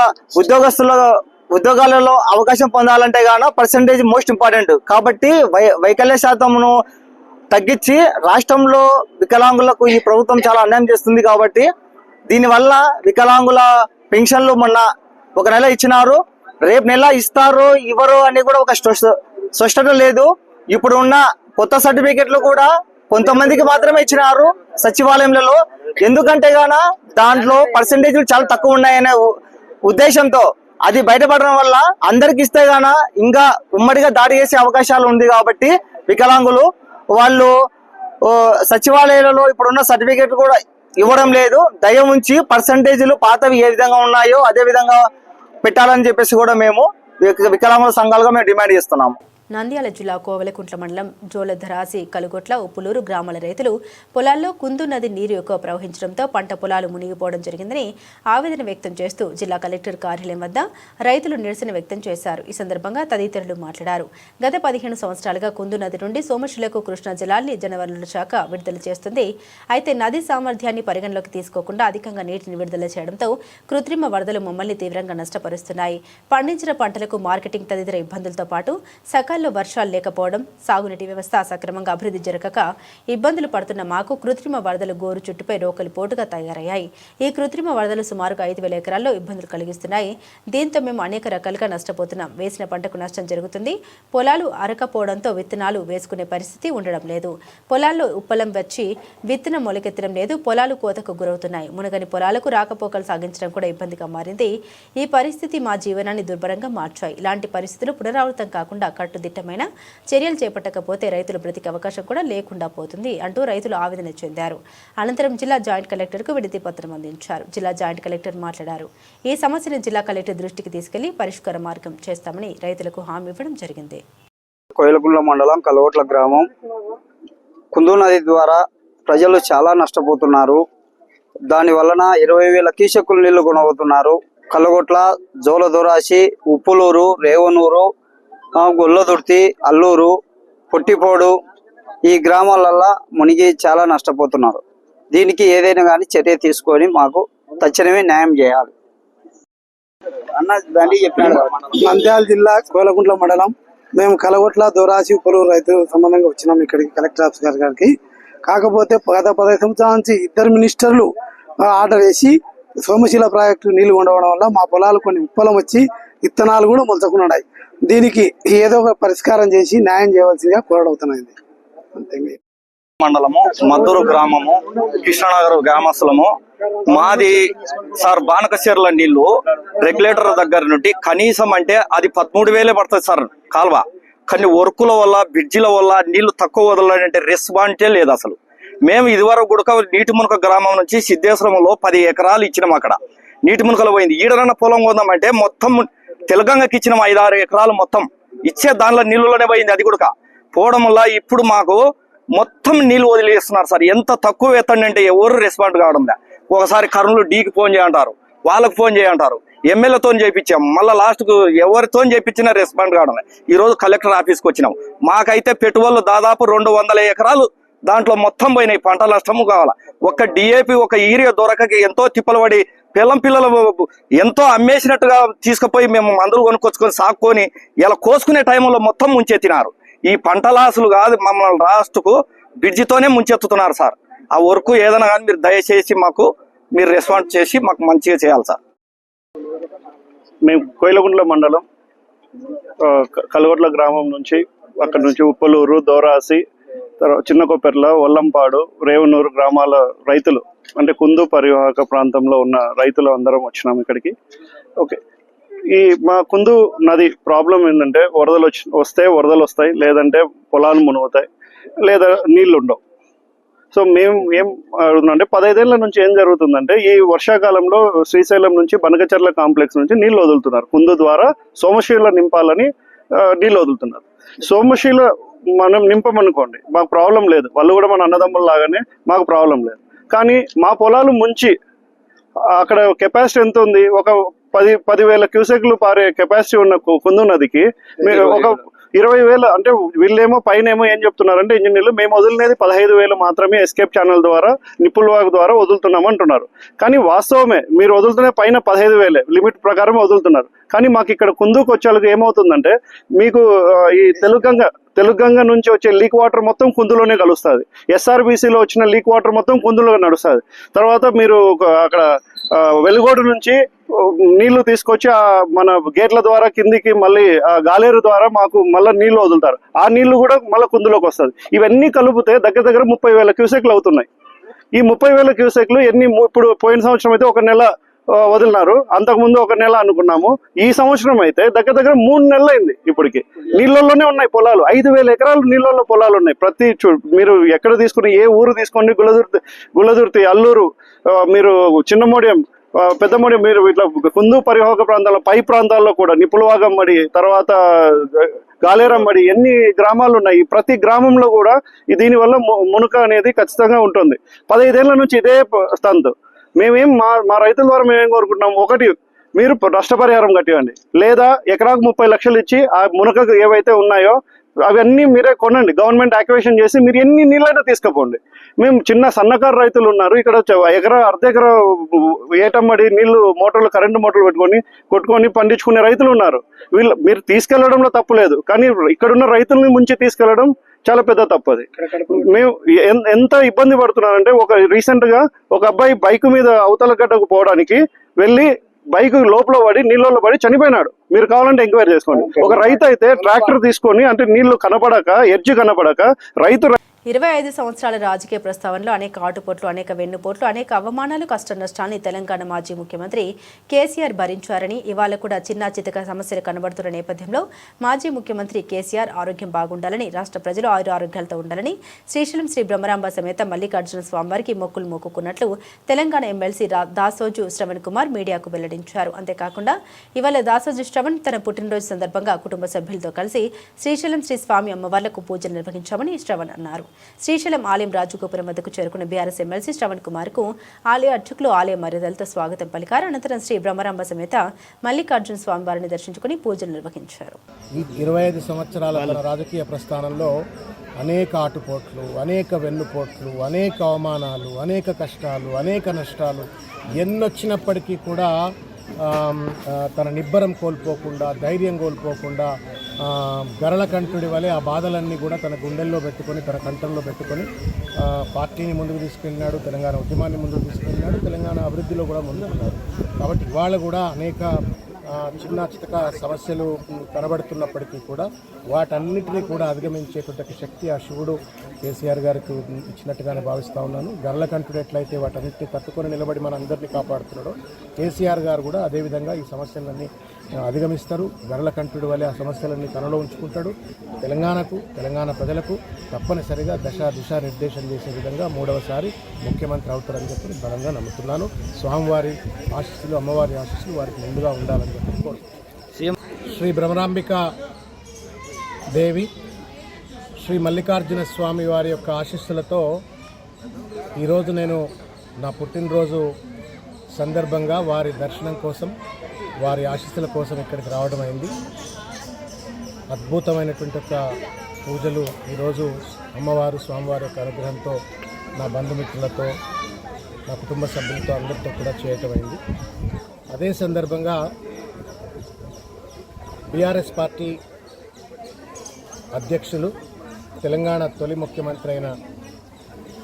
ఉద్యోగాలలో అవకాశం పొందాలంటే గాన పర్సెంటేజ్ మోస్ట్ ఇంపార్టెంట్. కాబట్టి వైకల్య శాతమును తగ్గించి రాష్ట్రంలో వికలాంగులకు ఈ ప్రభుత్వం చాలా అన్యాయం చేస్తుంది. కాబట్టి దీనివల్ల వికలాంగుల పెన్షన్లు మొన్న ఒక నెల ఇచ్చినారు, రేపు నెల ఇస్తారు ఇవ్వరు అని కూడా ఒక స్పష్టత లేదు. ఇప్పుడు ఉన్న కొత్త సర్టిఫికెట్లు కూడా కొంతమందికి మాత్రమే ఇచ్చినారు సచివాలయంలో. ఎందుకంటే గాన దాంట్లో పర్సెంటేజ్లు చాలా తక్కువ ఉన్నాయనే ఉద్దేశంతో అది బయటపడడం వల్ల అందరికి ఇస్తే గాన ఇంకా ఉమ్మడిగా దాడి చేసే అవకాశాలు ఉంది. కాబట్టి వికలాంగులు వాళ్ళు సచివాలయాలలో ఇప్పుడున్న సర్టిఫికెట్ కూడా ఇవ్వడం లేదు. దయ ఉంచి పర్సెంటేజ్లు పాతవి ఏ విధంగా ఉన్నాయో అదే విధంగా పెట్టాలని చెప్పేసి కూడా మేము వికలాంగుల సంఘాలుగా మేము డిమాండ్ చేస్తున్నాము. నంద్యాల జిల్లా కోవెలకుంట్ల మండలం జోలధరాసి, కలుగొట్ల, ఉప్పులూరు గ్రామాల రైతులు పొలాల్లో కుందు నది నీరు ఎక్కువ ప్రవహించడంతో పంట పొలాలు మునిగిపోవడం జరిగిందని ఆవేదన వ్యక్తం చేస్తూ జిల్లా కలెక్టర్ కార్యాలయం వద్ద రైతులు నిరసన వ్యక్తం చేశారు. ఈ సందర్భంగా తదితరులు మాట్లాడారు. గత 15 సంవత్సరాలుగా కుందు నది నుండి సోమశిలకు కృష్ణా జలాన్ని జలవనరుల శాఖ విడుదల చేస్తుంది. అయితే నది సామర్థ్యాన్ని పరిగణలోకి తీసుకోకుండా అధికంగా నీటిని విడుదల చేయడంతో కృత్రిమ వరదలు మమ్మల్ని తీవ్రంగా నష్టపరుస్తున్నాయి. పండించిన పంటలకు మార్కెటింగ్ తదితర ఇబ్బందులతో పాటు సకాలంలో వర్షాలు లేకపోవడం, సాగునీటి వ్యవస్థ సక్రమంగా అభివృద్ధి జరగక ఇబ్బందులు పడుతున్న మాకు కృత్రిమ వరదలు గోరు చుట్టుపై రోకలి పోటుగా తయారయ్యాయి. ఈ కృత్రిమ వరదలు సుమారుగా 5,000 ఎకరాల్లో ఇబ్బందులు కలిగిస్తున్నాయి. దీంతో మేము అనేక రకాలుగా నష్టపోతున్నాం. వేసిన పంటకు నష్టం జరుగుతుంది. పొలాలు అరకపోవడంతో విత్తనాలు వేసుకునే పరిస్థితి ఉండడం లేదు. పొలాల్లో ఉప్పలం వచ్చి విత్తనం మొలకెత్తడం లేదు. పొలాలు కోతకు గురవుతున్నాయి. మునగని పొలాలకు రాకపోకలు సాగించడం కూడా ఇబ్బందిగా మారింది. ఈ పరిస్థితి మా జీవనాన్ని దుర్భరంగా మార్చాయి. ఇలాంటి పరిస్థితులు పునరావృతం కాకుండా కట్టుదిట్టమైన చర్యలు చేపట్టకపోతే రైతులు బ్రతికే అవకాశం కూడా లేకుండా పోతుంది అంటూ రైతులు ఆవేదన చెందారు. అనంతరం జిల్లా జాయింట్ కలెక్టర్కు వినతి పత్రం అందించారు. జిల్లా జాయింట్ కలెక్టర్ మాట్లాడారు. ఈ సమస్యను జిల్లా కలెక్టర్ దృష్టికి తీసుకెళ్లి పరిష్కార మార్గం చేస్తామని రైతులకు హామీ ఇవ్వడం జరిగింది. కోయలకుంట్ల మండలం కలగొట్ల గ్రామం కుందు నది ద్వారా ప్రజలు చాలా నష్టపోతున్నారు. దాని వలన 20,000 క్యూసెక్కుల నీళ్లు కొనబోతున్నారు. కలగొట్ల, జోలదొరాసి, ఉప్పులూరు, రేవనూరు, గొల్లదుర్తి, అల్లూరు, పొట్టిపోడు ఈ గ్రామాలల్లో మునిగి చాలా నష్టపోతున్నారు. దీనికి ఏదైనా కానీ చర్య తీసుకొని మాకు తక్షణమే న్యాయం చేయాలి అన్న దాన్ని చెప్పాడు. నంద్యాల జిల్లా కోయలకుంట్ల మండలం మేము కలగొట్ల, దొరాసి, ఉప్పులూరు రైతు సంబంధంగా వచ్చినాం ఇక్కడికి కలెక్టర్ ఆఫీస్ గారికి. కాకపోతే గత 15 సంవత్సరాల నుంచి 2 మినిస్టర్లు ఆర్డర్ వేసి సోమశిల ప్రాజెక్టు నీళ్లు ఉండడం వల్ల మా పొలాలు కొన్ని ఉప్పలం వచ్చి విత్తనాలు కూడా మొలచకున్నాయి. దీనికి ఏదో ఒక పరిష్కారం చేసి న్యాయం చేయవలసిందిగా కోరడవుతున్నది. మండలము మద్దూరు గ్రామము, కృష్ణనగర్ గ్రామస్తులము. మాది సార్ బానకశేర్ల నీళ్లు రెగ్యులేటర్ దగ్గర నుండి కనీసం అంటే అది 13,000 పడుతుంది సార్ కాల్వ. కానీ వర్కుల వల్ల, బ్రిడ్జిల వల్ల నీళ్లు తక్కువ వదలాలంటే రెస్పాన్సే లేదు అసలు. మేము ఇదివరకు కూడా నీటి మునక గ్రామం నుంచి సిద్ధేశ్వరంలో 10 ఎకరాలు ఇచ్చినాం. అక్కడ నీటి మునకలు పోయింది. ఈడనన్న పొలం కొందామంటే మొత్తం తెలంగాణకి ఇచ్చినాం 5-6 ఎకరాలు మొత్తం ఇచ్చే దానిలో నీళ్ళలోనే పోయింది. అది కూడా పోవడం వల్ల ఇప్పుడు మాకు మొత్తం నీళ్ళు వదిలేస్తున్నారు సార్. ఎంత తక్కువ ఎత్తండి అంటే ఎవరు రెస్పాండ్ కావడం లే. ఒకసారి కర్నూలు డీకి ఫోన్ చేయంటారు, వాళ్ళకు ఫోన్ చేయంటారు, ఎమ్మెల్యేతో చేయించాం, మళ్ళీ లాస్ట్ కు ఎవరితో చేయించినా రెస్పాండ్ కావడం. ఈ రోజు కలెక్టర్ ఆఫీస్కి వచ్చినాం. మాకైతే పెట్టుబడులు దాదాపు 200 ఎకరాలు దాంట్లో మొత్తం పోయినాయి, పంట నష్టము కావాలా. ఒక్క డిఏపి ఒక యూరియా దొరకక ఎంతో తిప్పలు పడి పిల్లలు ఎంతో అమ్మేసినట్టుగా తీసుకుపోయి మేము మందులు కొనుక్కొచ్చుకొని సాక్కొని ఇలా కోసుకునే టైంలో మొత్తం ముంచెత్తినారు. ఈ పంట లాసులు కాదు, మమ్మల్ని రాష్ట్రకు బ్రిడ్జితోనే ముంచెత్తుతున్నారు సార్. ఆ వర్క్ ఏదైనా కానీ మీరు దయచేసి మాకు మీరు రెస్పాన్స్ చేసి మాకు మంచిగా చేయాలి సార్. మేము కోయిలగుండ్ల మండలం కలగొట్ల గ్రామం నుంచి, అక్కడ నుంచి ఉప్పలూరు, దోరాసి, చిన్న కొప్పెర్ల, ఒల్లంపాడు, రేవనూరు గ్రామాల రైతులు, అంటే కుందు పరివాహక ప్రాంతంలో ఉన్న రైతులు అందరం వచ్చినాం ఇక్కడికి. ఓకే, ఈ మా కుందు నది ప్రాబ్లం ఏంటంటే వరదలు వస్తే వరదలు వస్తాయి, లేదంటే పొలాలు మునుగుతాయి, లేదా నీళ్లు ఉండవు. సో మేము ఏం అడుగుతున్నాం అంటే 15 ఏళ్ల నుంచి ఏం జరుగుతుందంటే ఈ వర్షాకాలంలో శ్రీశైలం నుంచి బనకచర్ల కాంప్లెక్స్ నుంచి నీళ్లు వదులుతున్నారు. కుందు ద్వారా సోమశీల నింపాలని నీళ్లు వదులుతున్నారు. సోమశీల మనం నింపమనుకోండి మాకు ప్రాబ్లం లేదు, వాళ్ళు కూడా మన అన్నదమ్ముల లాగానే, మాకు ప్రాబ్లం లేదు. కానీ మా పొలాలు ముంచి అక్కడ కెపాసిటీ ఎంత ఉంది, ఒక 10,000 క్యూసెక్లు పారే కెపాసిటీ ఉన్న కుందు నదికి మీరు ఒక 20,000, అంటే వీళ్ళేమో పైన ఏం చెప్తున్నారంటే ఇంజనీర్లు, మేము వదిలినది 15,000 మాత్రమే ఎస్కేప్ ఛానల్ ద్వారా, నిప్పుల్ వాగ్ ద్వారా వదులుతున్నాం అంటున్నారు. కానీ వాస్తవమే, మీరు వదులుతున్న పైన 15,000 లిమిట్ ప్రకారం వదులుతున్నారు. కానీ మాకు ఇక్కడ కుందుకు వచ్చేందుకు ఏమవుతుందంటే మీకు ఈ తెలుగంగ నుంచి వచ్చే లీక్ వాటర్ మొత్తం కుందులోనే కలుస్తుంది. ఎస్ఆర్బీసీలో వచ్చిన లీక్ వాటర్ మొత్తం కుందులో నడుస్తుంది. తర్వాత మీరు అక్కడ వెలుగోడు నుంచి నీళ్లు తీసుకొచ్చి మన గేట్ల ద్వారా కిందికి మళ్ళీ గాలేరు ద్వారా మాకు మళ్ళీ నీళ్లు వదులుతారు. ఆ నీళ్లు కూడా మళ్ళీ కుందులోకి వస్తుంది. ఇవన్నీ కలిపితే దగ్గర 30,000 క్యూసెక్లు అవుతున్నాయి. ఈ 30,000 క్యూసెక్లు ఇప్పుడు పోయిన సంవత్సరం అయితే 1 నెల వదిలినారు, అంతకుముందు 1 నెల అనుకున్నాము. ఈ సంవత్సరం అయితే దగ్గర 3 నెలలు అయింది. ఇప్పటికి నీళ్ళల్లోనే ఉన్నాయి పొలాలు, 5,000 ఎకరాలు నీళ్ళల్లో పొలాలు ఉన్నాయి. మీరు ఎక్కడ తీసుకుని, ఏ ఊరు తీసుకోండి, గుల్లదుర్తి, అల్లూరు, మీరు చిన్నమోడియం, పెద్దమోడియం, మీరు ఇట్లా కుందు పరివాహక ప్రాంతాల్లో పై ప్రాంతాల్లో కూడా నిపులవాగమ్మడి, తర్వాత గాలేరమ్మడి, ఎన్ని గ్రామాలు ఉన్నాయి. ప్రతి గ్రామంలో కూడా దీనివల్ల మునుక అనేది ఖచ్చితంగా ఉంటుంది. 15 ఏళ్ల నుంచి ఇదే స్తంతు. మేమేం మా రైతుల ద్వారా మేమేం కోరుకుంటున్నాం, ఒకటి మీరు నష్టపరిహారం కట్టివ్వండి, లేదా ఎకరాకు 30 లక్షలు ఇచ్చి ఆ మునకకు ఏవైతే ఉన్నాయో అవన్నీ మీరే కొనండి, గవర్నమెంట్ యాక్విజిషన్ చేసి మీరు ఎన్ని నీళ్ళైనా తీసుకుపోండి. మేము చిన్న సన్నకారు రైతులు ఉన్నారు ఇక్కడ, అర్ధ ఎకరా ఏటమ్మడి నీళ్లు కరెంటు మోటార్లు కొట్టుకొని పండించుకునే రైతులు ఉన్నారు. మీరు తీసుకెళ్లడంలో తప్పు లేదు, కానీ ఇక్కడున్న రైతుల్ని ముంచి తీసుకెళ్లడం చాలా పెద్ద తప్పు. అది మేము ఎంత ఇబ్బంది పడుతున్నారంటే, రీసెంట్ గా ఒక అబ్బాయి బైక్ మీద అవతల గడ్డకు పోవడానికి వెళ్ళి బైక్ లోపల పడి నీళ్ళలో పడి చనిపోయినాడు. మీరు కావాలంటే ఎంక్వైరీ చేసుకోండి. ఒక రైతు అయితే ట్రాక్టర్ తీసుకొని, అంటే నీళ్లు కనపడక, ఎడ్జ్ కనపడక రైతు 25 సంవత్సరాల రాజకీయ ప్రస్తావనలో అనేక ఆటుపోట్లు, అనేక వెన్నుపోట్లు, అనేక అవమానాలు, కష్ట నష్టాన్ని తెలంగాణ మాజీ ముఖ్యమంత్రి కేసీఆర్ భరించారని, ఇవాళ కూడా చిన్న చితక సమస్యలు కనబడుతున్న నేపథ్యంలో మాజీ ముఖ్యమంత్రి కేసీఆర్ ఆరోగ్యం బాగుండాలని, రాష్ట్ర ప్రజలు ఆరోగ్యాలతో ఉండాలని శ్రీశైలం శ్రీ బ్రహ్మరాంబ సమేత మల్లికార్జున స్వామివారికి మొక్కులు మొక్కుకున్నట్లు తెలంగాణ ఎమ్మెల్సీ దాసోజు శ్రవణ్ కుమార్ మీడియాకు వెల్లడించారు. అంతేకాకుండా ఇవాళ దాసోజు శ్రవణ్ తన పుట్టినరోజు సందర్భంగా కుటుంబ సభ్యులతో కలిసి శ్రీశైలం శ్రీ స్వామి అమ్మవార్లకు పూజలు నిర్వహించామని శ్రవణ్ అన్నారు. శ్రీశైలం ఆలయం రాజగోపురం వద్దకు చేరుకున్న బీఆర్ఎస్ ఎమ్మెల్సీ శ్రవణ్ కుమార్ కు ఆలయ అర్చకులు ఆలయ మర్యాదలతో స్వాగతం పలికారు. అనంతరం శ్రీ బ్రహ్మరాంబ సమేత మల్లికార్జున స్వామి వారిని దర్శించుకుని పూజలు నిర్వహించారు. 25 సంవత్సరాల రాజకీయ ప్రస్థానంలో అనేక ఆటుపోట్లు, అనేక వెన్నుపోట్లు, అనేక అవమానాలు, అనేక కష్టాలు, అనేక నష్టాలు ఎన్నొచ్చినప్పటికీ కూడా తన నిబ్బరం కోల్పోకుండా, ధైర్యం కోల్పోకుండా, గరళకంఠుడి వలె ఆ బాధలన్నీ కూడా తన గుండెల్లో పెట్టుకొని, తన కంఠంలో పెట్టుకొని పార్టీని ముందుకు తీసుకెళ్ళినాడు, తెలంగాణ ఉద్యమాన్ని ముందుకు తీసుకెళ్ళినాడు, తెలంగాణ అభివృద్ధిలో కూడా ముందుకున్నాడు. కాబట్టి ఇవాళ కూడా అనేక చిన్న చితక సమస్యలు కనబడుతున్నప్పటికీ కూడా వాటన్నిటినీ కూడా అధిగమించేటువంటి శక్తి ఆ శివుడు కేసీఆర్ గారికి ఇచ్చినట్టుగానే భావిస్తూ ఉన్నాను. గరళకంఠుడు ఎట్లయితే వాటన్నిటిని తట్టుకొని నిలబడి మన అందరినీ కాపాడుతున్నాడో, కేసీఆర్ గారు కూడా అదేవిధంగా ఈ సమస్యలన్నీ అధిగమిస్తారు. గరళకంఠుడి వల్లే ఆ సమస్యలన్నీ తనలో ఉంచుకుంటాడు. తెలంగాణకు, తెలంగాణ ప్రజలకు తప్పనిసరిగా దిశా నిర్దేశం చేసే విధంగా 3వసారి ముఖ్యమంత్రి అవుతారని చెప్పి బలంగా నమ్ముతున్నాను. స్వామివారి ఆశీస్సులు, అమ్మవారి ఆశీస్సులు వారికి ముందుగా ఉండాలని చెప్పి కోరుతున్నాను. శ్రీ బ్రహ్మరాంబిక దేవి, శ్రీ మల్లికార్జున స్వామి వారి యొక్క ఆశీస్సులతో ఈరోజు నేను నా పుట్టినరోజు సందర్భంగా వారి దర్శనం కోసం, వారి ఆశీస్సుల కోసం ఇక్కడికి రావడం అయింది. అద్భుతమైనటువంటి ఒక పూజలు ఈరోజు అమ్మవారు స్వామివారి యొక్క అనుగ్రహంతో నా బంధుమిత్రులతో నా కుటుంబ సభ్యులతో అందరితో కూడా చేయటమైంది. అదే సందర్భంగా బీఆర్ఎస్ పార్టీ అధ్యక్షులు తెలంగాణ తొలి ముఖ్యమంత్రి అయిన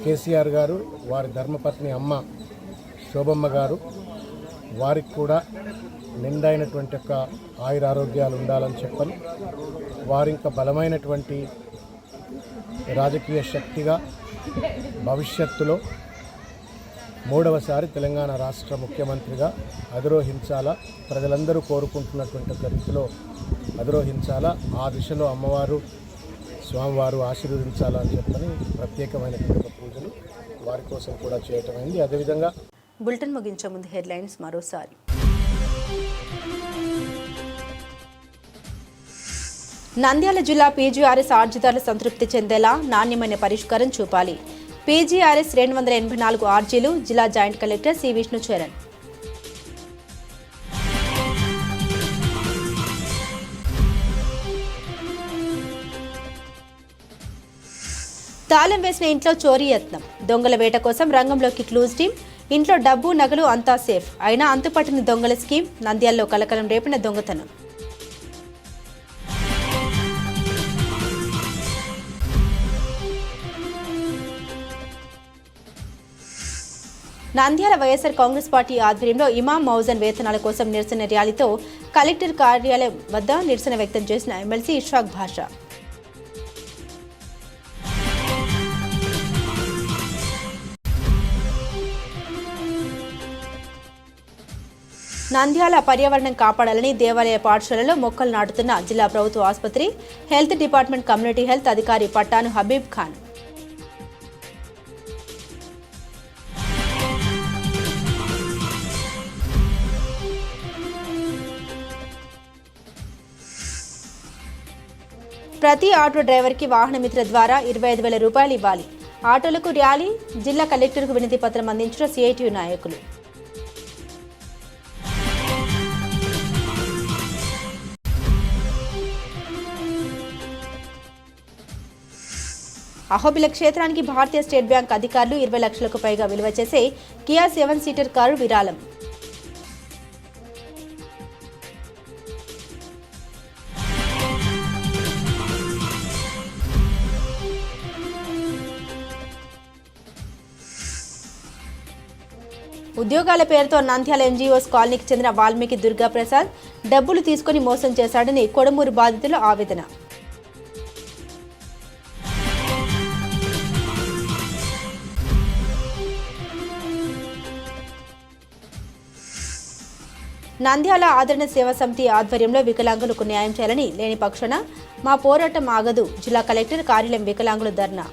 కేసీఆర్ గారు, వారి ధర్మపత్ని అమ్మ శోభమ్మ గారు, వారికి కూడా నిండైనటువంటి యొక్క ఆయురారోగ్యాలు ఉండాలని చెప్పని, వారి ఇంకా బలమైనటువంటి రాజకీయ శక్తిగా భవిష్యత్తులో మూడవసారి తెలంగాణ రాష్ట్ర ముఖ్యమంత్రిగా అధిరోహించాలా, ప్రజలందరూ కోరుకుంటున్నటువంటి ఒక రీతిలో అధిరోహించాలా, ఆ దిశలో అమ్మవారు స్వామివారు ఆశీర్వదించాలా అని చెప్పని ప్రత్యేకమైనటువంటి పూజలు వారి కోసం కూడా చేయటమైంది. అదేవిధంగా బులెటిన్ ముగించే ముందు హెడ్లైన్స్ మరోసారి. నంద్యాల జిల్లా పీజీఆర్ఎస్ ఆర్జీదారులు సంతృప్తి చెందేలా నాణ్యమైన పరిష్కారం చూపాలి. పీజీఆర్ఎస్ 284 ఆర్జీలు జిల్లా జాయింట్ కలెక్టర్ సి విష్ణుచరణ్. తాళం వేసిన ఇంట్లో చోరీ యత్నం. దొంగల వేట కోసం రంగంలోకి క్లూజ్ టీం. ఇంట్లో డబ్బు నగలు అంతా సేఫ్. అయినా అంతుపట్టిన దొంగల స్కీమ్. నంద్యాలలో కలకలం రేపిన దొంగతనం. నంద్యాల వైఎస్ఆర్ కాంగ్రెస్ పార్టీ ఆధ్వర్యంలో ఇమాం మౌజన్ వేతనాల కోసం నిరసన ర్యాలీతో కలెక్టర్ కార్యాలయం వద్ద నిరసన వ్యక్తం చేసిన ఎమ్మెల్సీ ఇషాక్ భాషా. నంద్యాల పర్యావరణం కాపాడాలని దేవాలయ పాఠశాలలో మొక్కలు నాటుతున్న జిల్లా ప్రభుత్వ ఆసుపత్రి హెల్త్ డిపార్ట్మెంట్ కమ్యూనిటీ హెల్త్ అధికారి పట్టాను హబీబ్ ఖాన్. ప్రతి ఆటో డ్రైవర్కి వాహనమిత్ర ద్వారా 25,000 రూపాయలు ఇవ్వాలి. ఆటోలకు ర్యాలీ. జిల్లా కలెక్టర్కు వినతి పత్రం అందించిన సిఐటియు నాయకులు. అహోబిల క్షేత్రానికి భారతీయ స్టేట్ బ్యాంక్ అధికారులు 20 లక్షలకు పైగా విలువ చేసే కియా 7 సీటర్ కారు విరాళం. ఉద్యోగాల పేరుతో నంద్యాల ఎన్జీఓస్ కాలనీకి చెందిన వాల్మీకి దుర్గా ప్రసాద్ డబ్బులు తీసుకుని మోసం చేశాడని కొడమూరు బాధితుల ఆవేదన. నంద్యాల ఆదరణ సేవా సమితి ఆధ్వర్యంలో వికలాంగులకు న్యాయం చేయాలని లేని పక్షాన మా పోరాటం ఆగదు. జిల్లా కలెక్టర్ కార్యాలయం వికలాంగుల ధర్నా.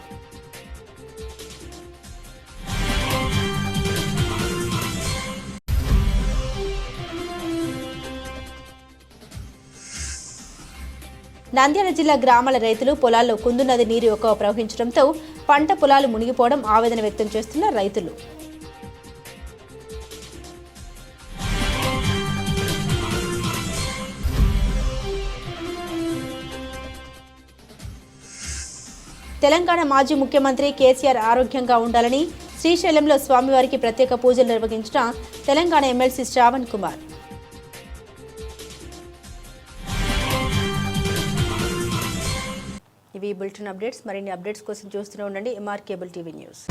నంద్యాల జిల్లా గ్రామాల రైతులు పొలాల్లో కుందు నది నీరు ఎక్కువ ప్రవహించడంతో పంట పొలాలు మునిగిపోవడం ఆవేదన వ్యక్తం చేస్తున్న రైతులు. తెలంగాణ మాజీ ముఖ్యమంత్రి కేసీఆర్ ఆరోగ్యంగా ఉండాలని శ్రీశైలంలో స్వామివారికి ప్రత్యేక పూజలు నిర్వహించిన తెలంగాణ ఎమ్మెల్సీ శ్రావణ్ కుమార్. ఇవి బులెటిన్ అప్డేట్స్. మరిన్ని అప్డేట్స్ కోసం చూస్తూనే ఉండండి MR కేబుల్ టీవీ న్యూస్.